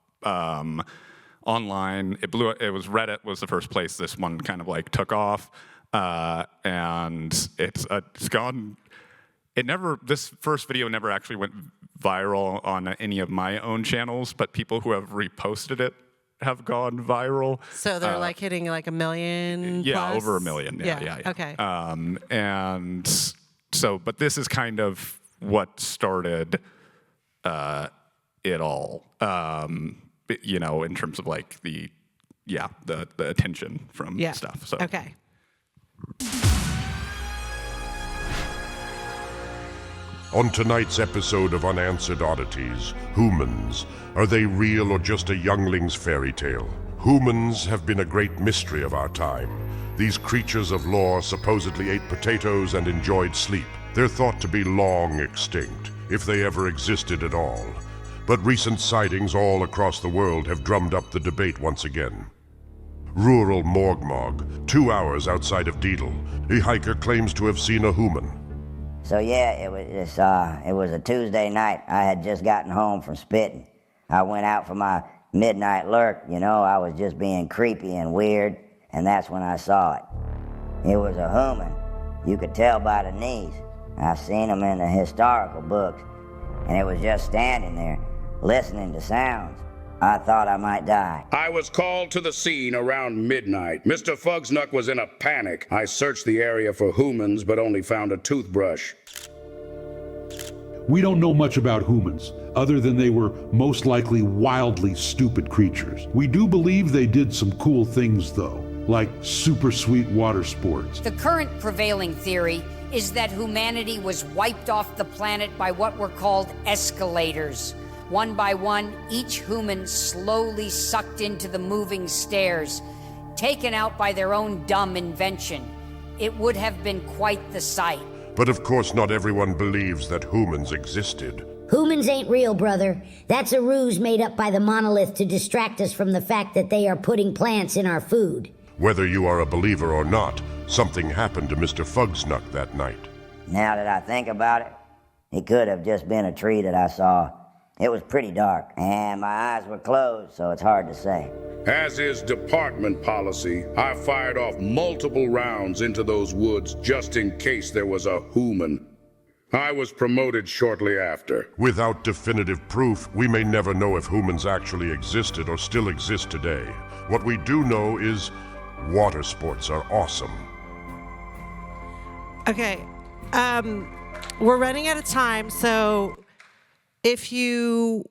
online. It blew up. It was Reddit was the first place this one kind of like took off, and it's gone. This first video never actually went viral on any of my own channels, but people who have reposted it have gone viral. So they're like hitting like 1 million. Yeah, plus? over 1 million. Yeah. Okay. And so, but this is kind of what started it all. In terms of like the attention from stuff. So. Okay. On tonight's episode of Unanswered Oddities, humans. Are they real or just a youngling's fairy tale? Humans have been a great mystery of our time. These creatures of lore supposedly ate potatoes and enjoyed sleep. They're thought to be long extinct, if they ever existed at all. But recent sightings all across the world have drummed up the debate once again. Rural Morgmog, 2 hours outside of Deedle, a hiker claims to have seen a human. So yeah, it was a Tuesday night. I had just gotten home from spitting. I went out for my midnight lurk. I was just being creepy and weird, and that's when I saw it. It was a human. You could tell by the knees. I've seen them in the historical books, and it was just standing there, listening to sounds. I thought I might die. I was called to the scene around midnight. Mr. Fugsnuck was in a panic. I searched the area for humans, but only found a toothbrush. We don't know much about humans, other than they were most likely wildly stupid creatures. We do believe they did some cool things, though, like super sweet water sports. The current prevailing theory is that humanity was wiped off the planet by what were called escalators. One by one, each human slowly sucked into the moving stairs, taken out by their own dumb invention. It would have been quite the sight. But of course not everyone believes that humans existed. Humans ain't real, brother. That's a ruse made up by the monolith to distract us from the fact that they are putting plants in our food. Whether you are a believer or not, something happened to Mr. Fugsnuck that night. Now that I think about it, it could have just been a tree that I saw. It was pretty dark, and my eyes were closed, so it's hard to say. As is department policy, I fired off multiple rounds into those woods just in case there was a human. I was promoted shortly after. Without definitive proof, we may never know if humans actually existed or still exist today. What we do know is water sports are awesome. Okay, we're running out of time, so if you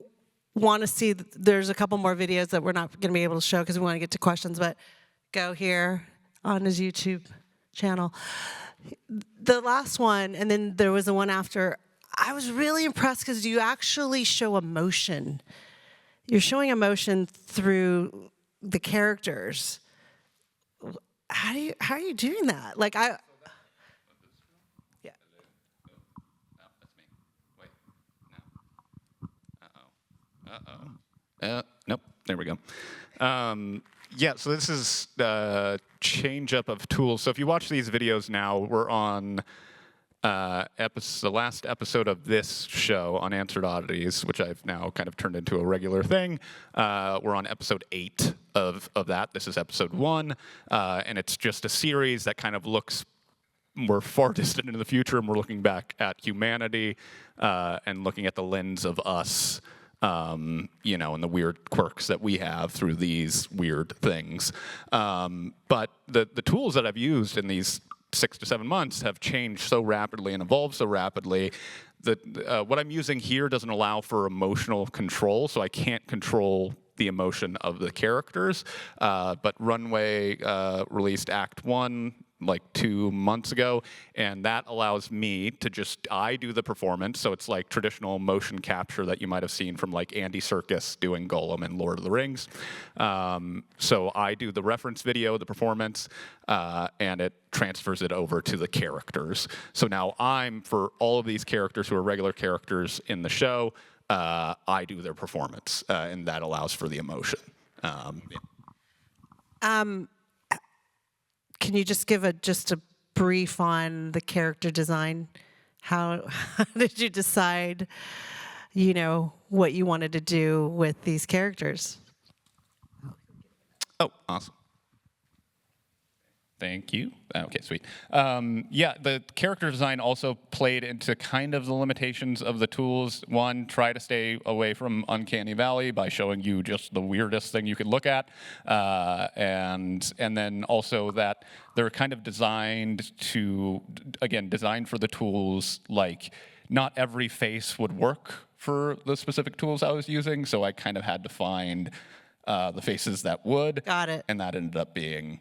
want to see, there's a couple more videos that we're not going to be able to show because we want to get to questions, but go here on his YouTube channel. The last one, and then there was the one after, I was really impressed because you actually show emotion. You're showing emotion through the characters. How are you doing that? Nope. There we go. So this is change up of tools. So if you watch these videos now, we're on the last episode of this show, Unanswered Oddities, which I've now kind of turned into a regular thing. We're on episode 8 of that. This is episode 1, and it's just a series that kind of looks. We're far distant into the future, and we're looking back at humanity and looking at the lens of us. And the weird quirks that we have through these weird things. But the tools that I've used in these 6 to 7 months have changed so rapidly and evolved so rapidly that what I'm using here doesn't allow for emotional control, so I can't control the emotion of the characters. But Runway released Act 1 like 2 months ago, and that allows me to I do the performance, so it's like traditional motion capture that you might have seen from like Andy Serkis doing Gollum in Lord of the Rings. So I do the reference video, the performance, and it transfers it over to the characters. So now for all of these characters who are regular characters in the show, I do their performance, and that allows for the emotion. Can you just give a brief on the character design? How did you decide, what you wanted to do with these characters? Oh, awesome. Thank you. Okay, sweet. Yeah, the character design also played into kind of the limitations of the tools. One, try to stay away from Uncanny Valley by showing you just the weirdest thing you could look at. And then also that they're kind of designed for the tools, like not every face would work for the specific tools I was using, so I kind of had to find the faces that would. Got it. And that ended up being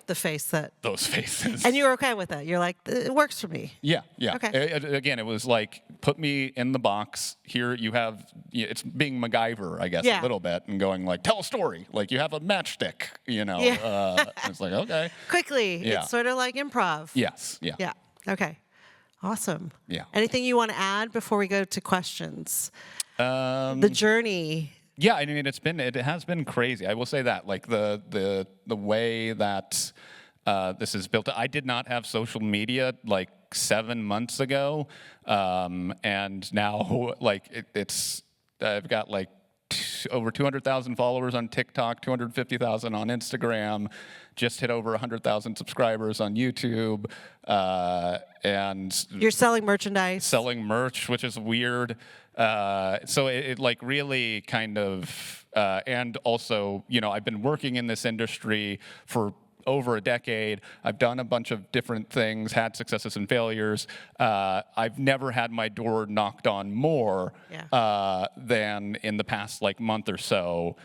the face that... Those faces. And you were okay with that? You're like, it works for me. Yeah. Okay. Again, it was like, put me in the box. Here you have, it's being MacGyver, I guess, a little bit, and going like, tell a story. Like, you have a matchstick, Yeah. It's like, okay. Quickly. Yeah. It's sort of like improv. Yes. Yeah. Yeah. Okay. Awesome. Yeah. Anything you want to add before we go to questions? The journey... Yeah, I mean, it has been crazy. I will say that, like the way that this is built. I did not have social media like 7 months ago, and now like I've got like over 200,000 followers on TikTok, 250,000 on Instagram. Just hit over 100,000 subscribers on YouTube, and you're selling merchandise. Selling merch, which is weird. So it like really kind of, and also, I've been working in this industry for over a decade. I've done a bunch of different things, had successes and failures. I've never had my door knocked on more than in the past like month or so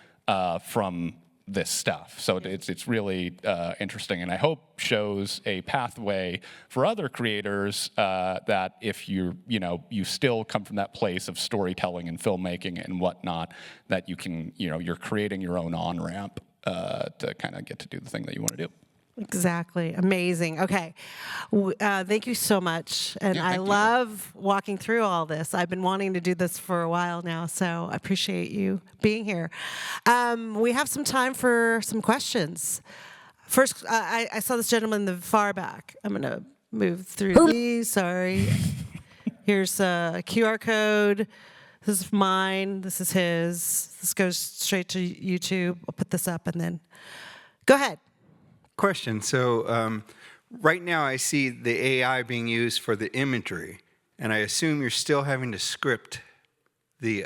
from this stuff. So it's really interesting, and I hope shows a pathway for other creators that if you still come from that place of storytelling and filmmaking and whatnot, that you can, you're creating your own on-ramp to kind of get to do the thing that you want to do. Exactly. Amazing. Okay. Thank you so much. And I love walking through all this. I've been wanting to do this for a while now, so I appreciate you being here. We have some time for some questions. First, I saw this gentleman in the far back. I'm going to move through these. Sorry. Here's a QR code. This is mine. This is his. This goes straight to YouTube. I'll put this up and then go ahead. Question. So right now I see the AI being used for the imagery, and I assume you're still having to script the...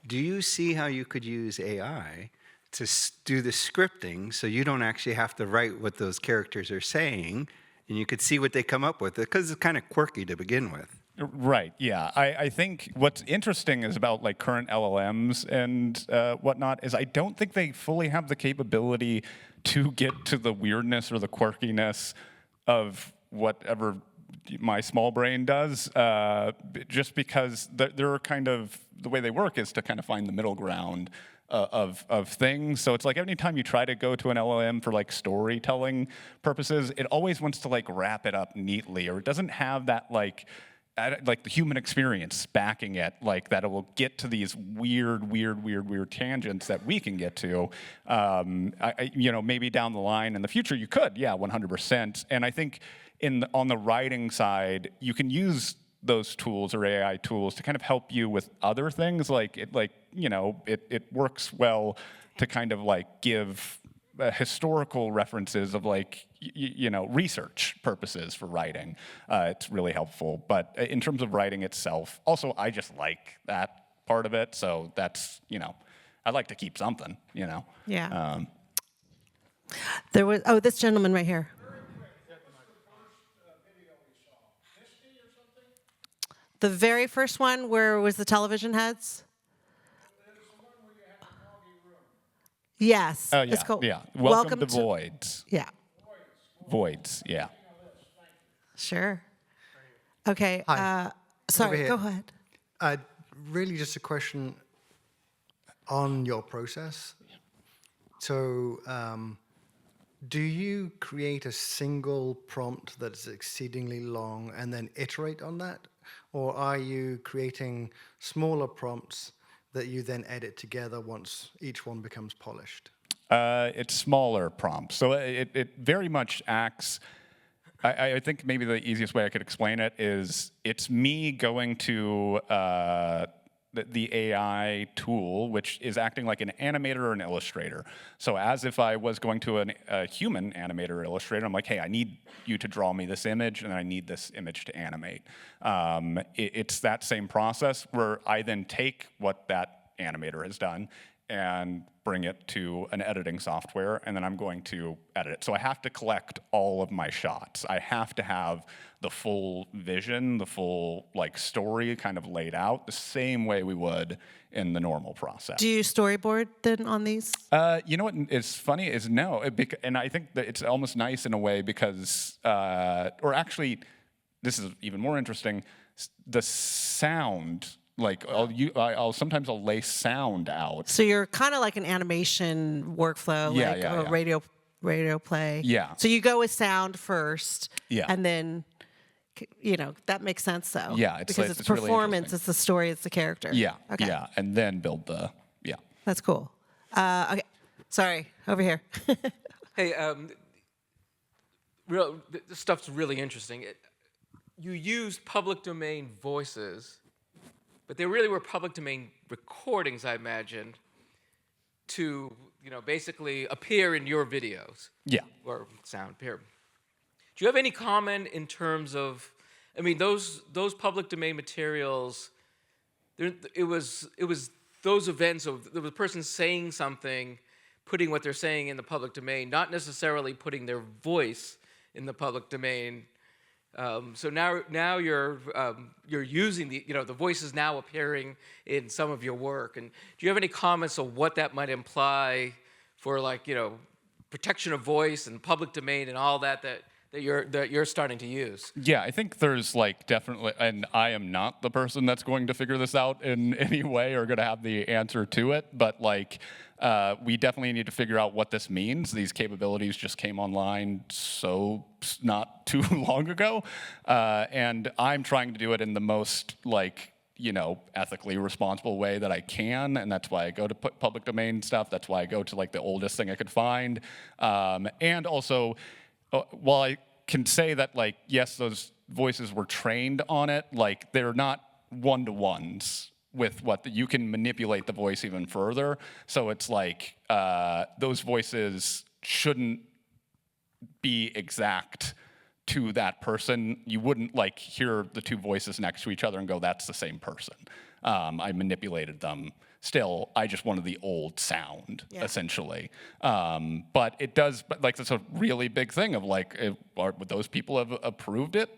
do you see how you could use AI to do the scripting so you don't actually have to write what those characters are saying, and you could see what they come up with? Because it's kind of quirky to begin with. Right, yeah. I think what's interesting is about like current LLMs and whatnot is I don't think they fully have the capability to get to the weirdness or the quirkiness of whatever my small brain does, just because they're kind of, the way they work is to kind of find the middle ground of things. So it's like any time you try to go to an LLM for like storytelling purposes, it always wants to like wrap it up neatly, or it doesn't have that like the human experience backing it, like that it will get to these weird tangents that we can get to. Maybe down the line in the future you could, 100%. And I think on the writing side, you can use those tools or AI tools to kind of help you with other things. It works well to kind of like give historical references of research purposes for writing. It's really helpful. But in terms of writing itself, also I just like that part of it. So that's, I'd like to keep something, Yeah. There was, this gentleman right here. The very first one where was the television heads? Yes. Oh, It's called Welcome to Voids. Yeah. Voids, yeah. Sure. Okay. Hi. Sorry, Over go here. ahead. Really just a question on your process. So, do you create a single prompt that's exceedingly long and then iterate on that? Or are you creating smaller prompts that you then edit together once each one becomes polished? It's smaller prompts. So it very much acts, I think maybe the easiest way I could explain it is it's me going to the AI tool, which is acting like an animator or an illustrator. So as if I was going to a human animator or illustrator, I'm like, hey, I need you to draw me this image, and I need this image to animate. It's that same process where I then take what that animator has done and bring it to an editing software, and then I'm going to edit it. So I have to collect all of my shots. I have to have the full vision, the full story kind of laid out the same way we would in the normal process. Do you storyboard then on these? You know what is funny is no, and I think that it's almost nice in a way because, or actually, this is even more interesting, the sound. I'll sometimes lay sound out. So you're kind of like an animation workflow, a radio play. Yeah. So you go with sound first. Yeah. And then, that makes sense though. Yeah. Because it's performance, really it's the story, it's the character. Yeah. Okay. Yeah. And then build That's cool. Okay. Sorry, over here. Hey, this stuff's really interesting. You used public domain voices, but they really were public domain recordings, I imagine, to basically appear in your videos. Yeah. Or sound appear. Do you have any comment in terms of, those public domain materials? It was those events of there was a person saying something, putting what they're saying in the public domain, not necessarily putting their voice in the public domain. So now you're using the voice is now appearing in some of your work. And do you have any comments on what that might imply for protection of voice and public domain and all that you're starting to use? Yeah, I think there's definitely, and I am not the person that's going to figure this out in any way or going to have the answer to it, but we definitely need to figure out what this means. These capabilities just came online so not too long ago, and I'm trying to do it in the most ethically responsible way that I can, and that's why I go to public domain stuff. That's why I go to the oldest thing I could find, and also, while I can say that yes, those voices were trained on it, they're not one-to-ones with you can manipulate the voice even further. So it's those voices shouldn't be exact to that person. You wouldn't hear the two voices next to each other and go, that's the same person. I manipulated them. Still, I just wanted the old sound, essentially. But it does, that's a really big thing of would those people have approved it?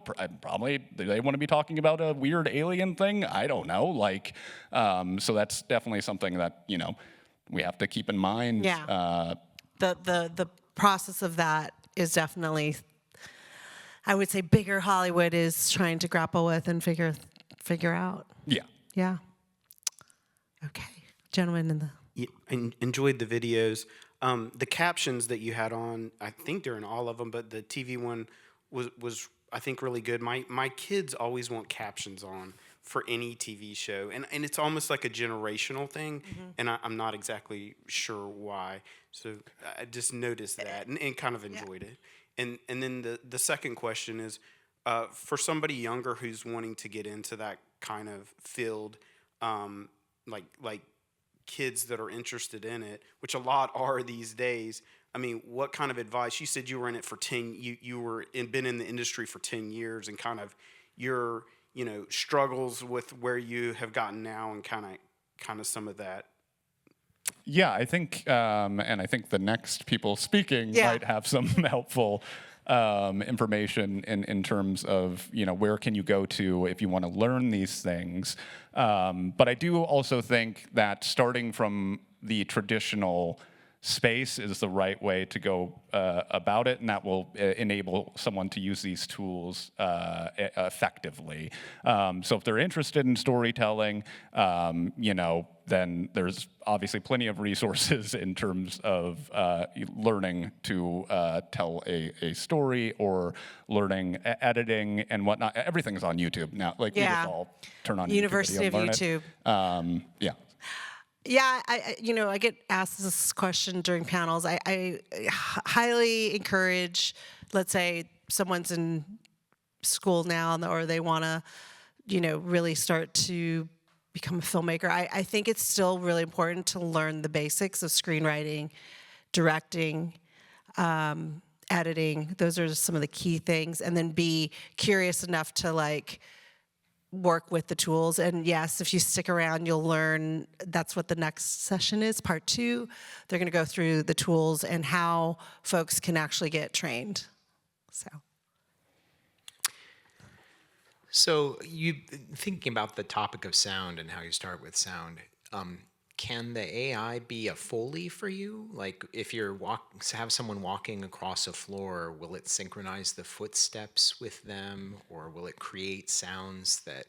Probably, do they want to be talking about a weird alien thing? I don't know. So that's definitely something that, we have to keep in mind. Yeah. The process of that is definitely, I would say, bigger Hollywood is trying to grapple with and figure out. Yeah. Yeah. Okay, gentlemen in the. Yeah, enjoyed the videos. The captions that you had on, I think during all of them, but the TV one was I think really good. My kids always want captions on for any TV show, and it's almost like a generational thing, and I'm not exactly sure why. So I just noticed that and kind of enjoyed it. And then the second question is, for somebody younger who's wanting to get into that kind of field, like kids that are interested in it, which a lot are these days. What kind of advice? You said you were in it for 10. You were been in the industry for 10 years, and kind of your struggles with where you have gotten now, and kind of some of that. Yeah, I think, and I think the next people speaking might have some helpful information in terms of where can you go to if you want to learn these things. But I do also think that starting from the traditional space is the right way to go about it, and that will enable someone to use these tools effectively. So if they're interested in storytelling, then there's obviously plenty of resources in terms of learning to tell a story or learning editing and whatnot. Everything's on YouTube now. Like, you just all turn on University YouTube of video YouTube. and learn it. Yeah. Yeah, I get asked this question during panels. I highly encourage, let's say someone's in school now or they want to, really start to become a filmmaker. I think it's still really important to learn the basics of screenwriting, directing, editing. Those are some of the key things, and then be curious enough to work with the tools. And yes, if you stick around, you'll learn. That's what the next session is, part 2. They're going to go through the tools and how folks can actually get trained. So you thinking about the topic of sound and how you start with sound, can the AI be a Foley for you? Like if you're have someone walking across a floor, will it synchronize the footsteps with them, or will it create sounds that?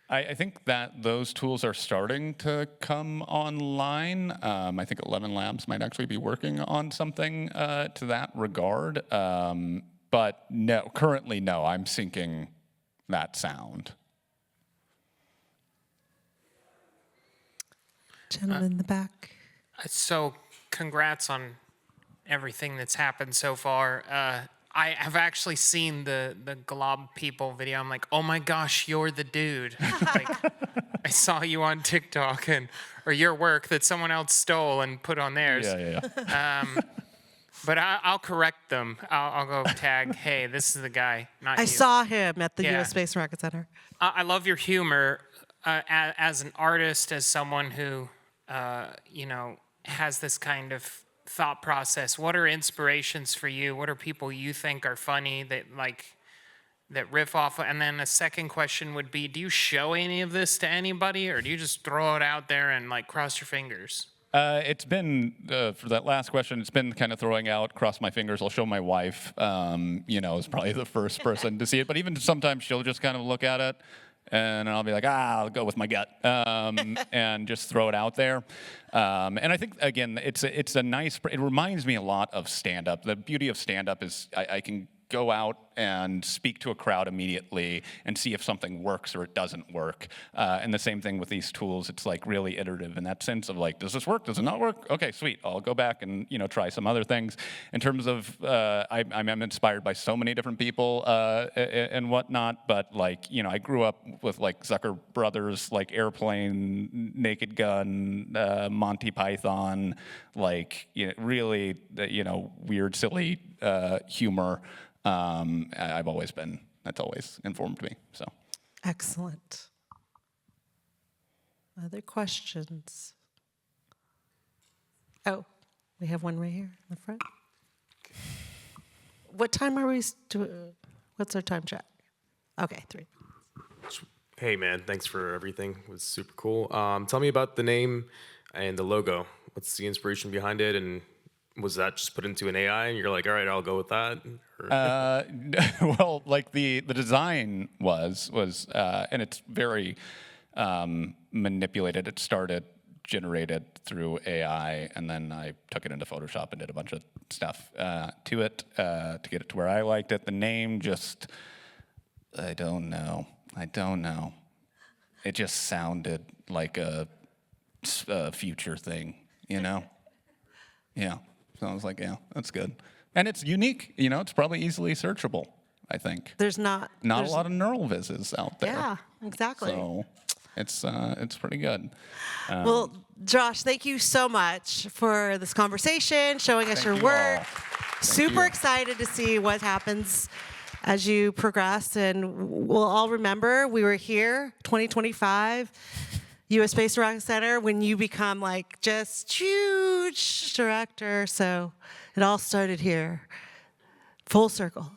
I think that those tools are starting to come online. I think 11 Labs might actually be working on something to that regard. But no, currently no, I'm syncing that sound. Gentleman in the back. So congrats on everything that's happened so far. I have actually seen the glob people video. I'm like, oh my gosh, you're the dude. Like, I saw you on TikTok or your work that someone else stole and put on theirs. Yeah. But I'll correct them. I'll go tag, hey, this is the guy, not I you. saw him at the U.S. Space and Rocket Center. I love your humor as an artist, as someone who, has this kind of thought process. What are inspirations for you? What are people you think are funny that riff off of? And then a second question would be, do you show any of this to anybody, or do you just throw it out there and cross your fingers? It's been, for that last question, it's been kind of throwing out, cross my fingers. I'll show my wife, is probably the first person to see it. But even sometimes she'll just kind of look at it, and I'll be like, I'll go with my gut, and just throw it out there. And I think, again, it's a nice, it reminds me a lot of stand-up. The beauty of stand-up is I can go out and speak to a crowd immediately and see if something works or it doesn't work. And the same thing with these tools. It's really iterative in that sense of does this work? Does it not work? Okay, sweet. I'll go back and try some other things. In terms of, I'm inspired by so many different people and whatnot. But I grew up with Zucker Brothers, Airplane, Naked Gun, Monty Python, really weird, silly humor. That's always informed me, so. Excellent. Other questions? Oh, we have one right here in the front. What time are we, what's our time check? Okay, 3. Hey man, thanks for everything. It was super cool. Tell me about the name and the logo. What's the inspiration behind it, and was that just put into an AI and you're like, all right, I'll go with that? Well, the design was and it's very manipulated. It started generated through AI, and then I took it into Photoshop and did a bunch of stuff to it to get it to where I liked it. The name just, I don't know. It just sounded like a future thing, Yeah. So I was like, yeah, that's good. And it's unique, it's probably easily searchable, I think. There's not a lot of neural vises out there. Yeah, exactly. So it's pretty good. Well, Josh, thank you so much for this conversation, showing us your work. Super excited to see what happens as you progress, and we'll all remember we were here, 2025. U.S. Space and Rocket Center, when you become just huge director. So it all started here. Full circle.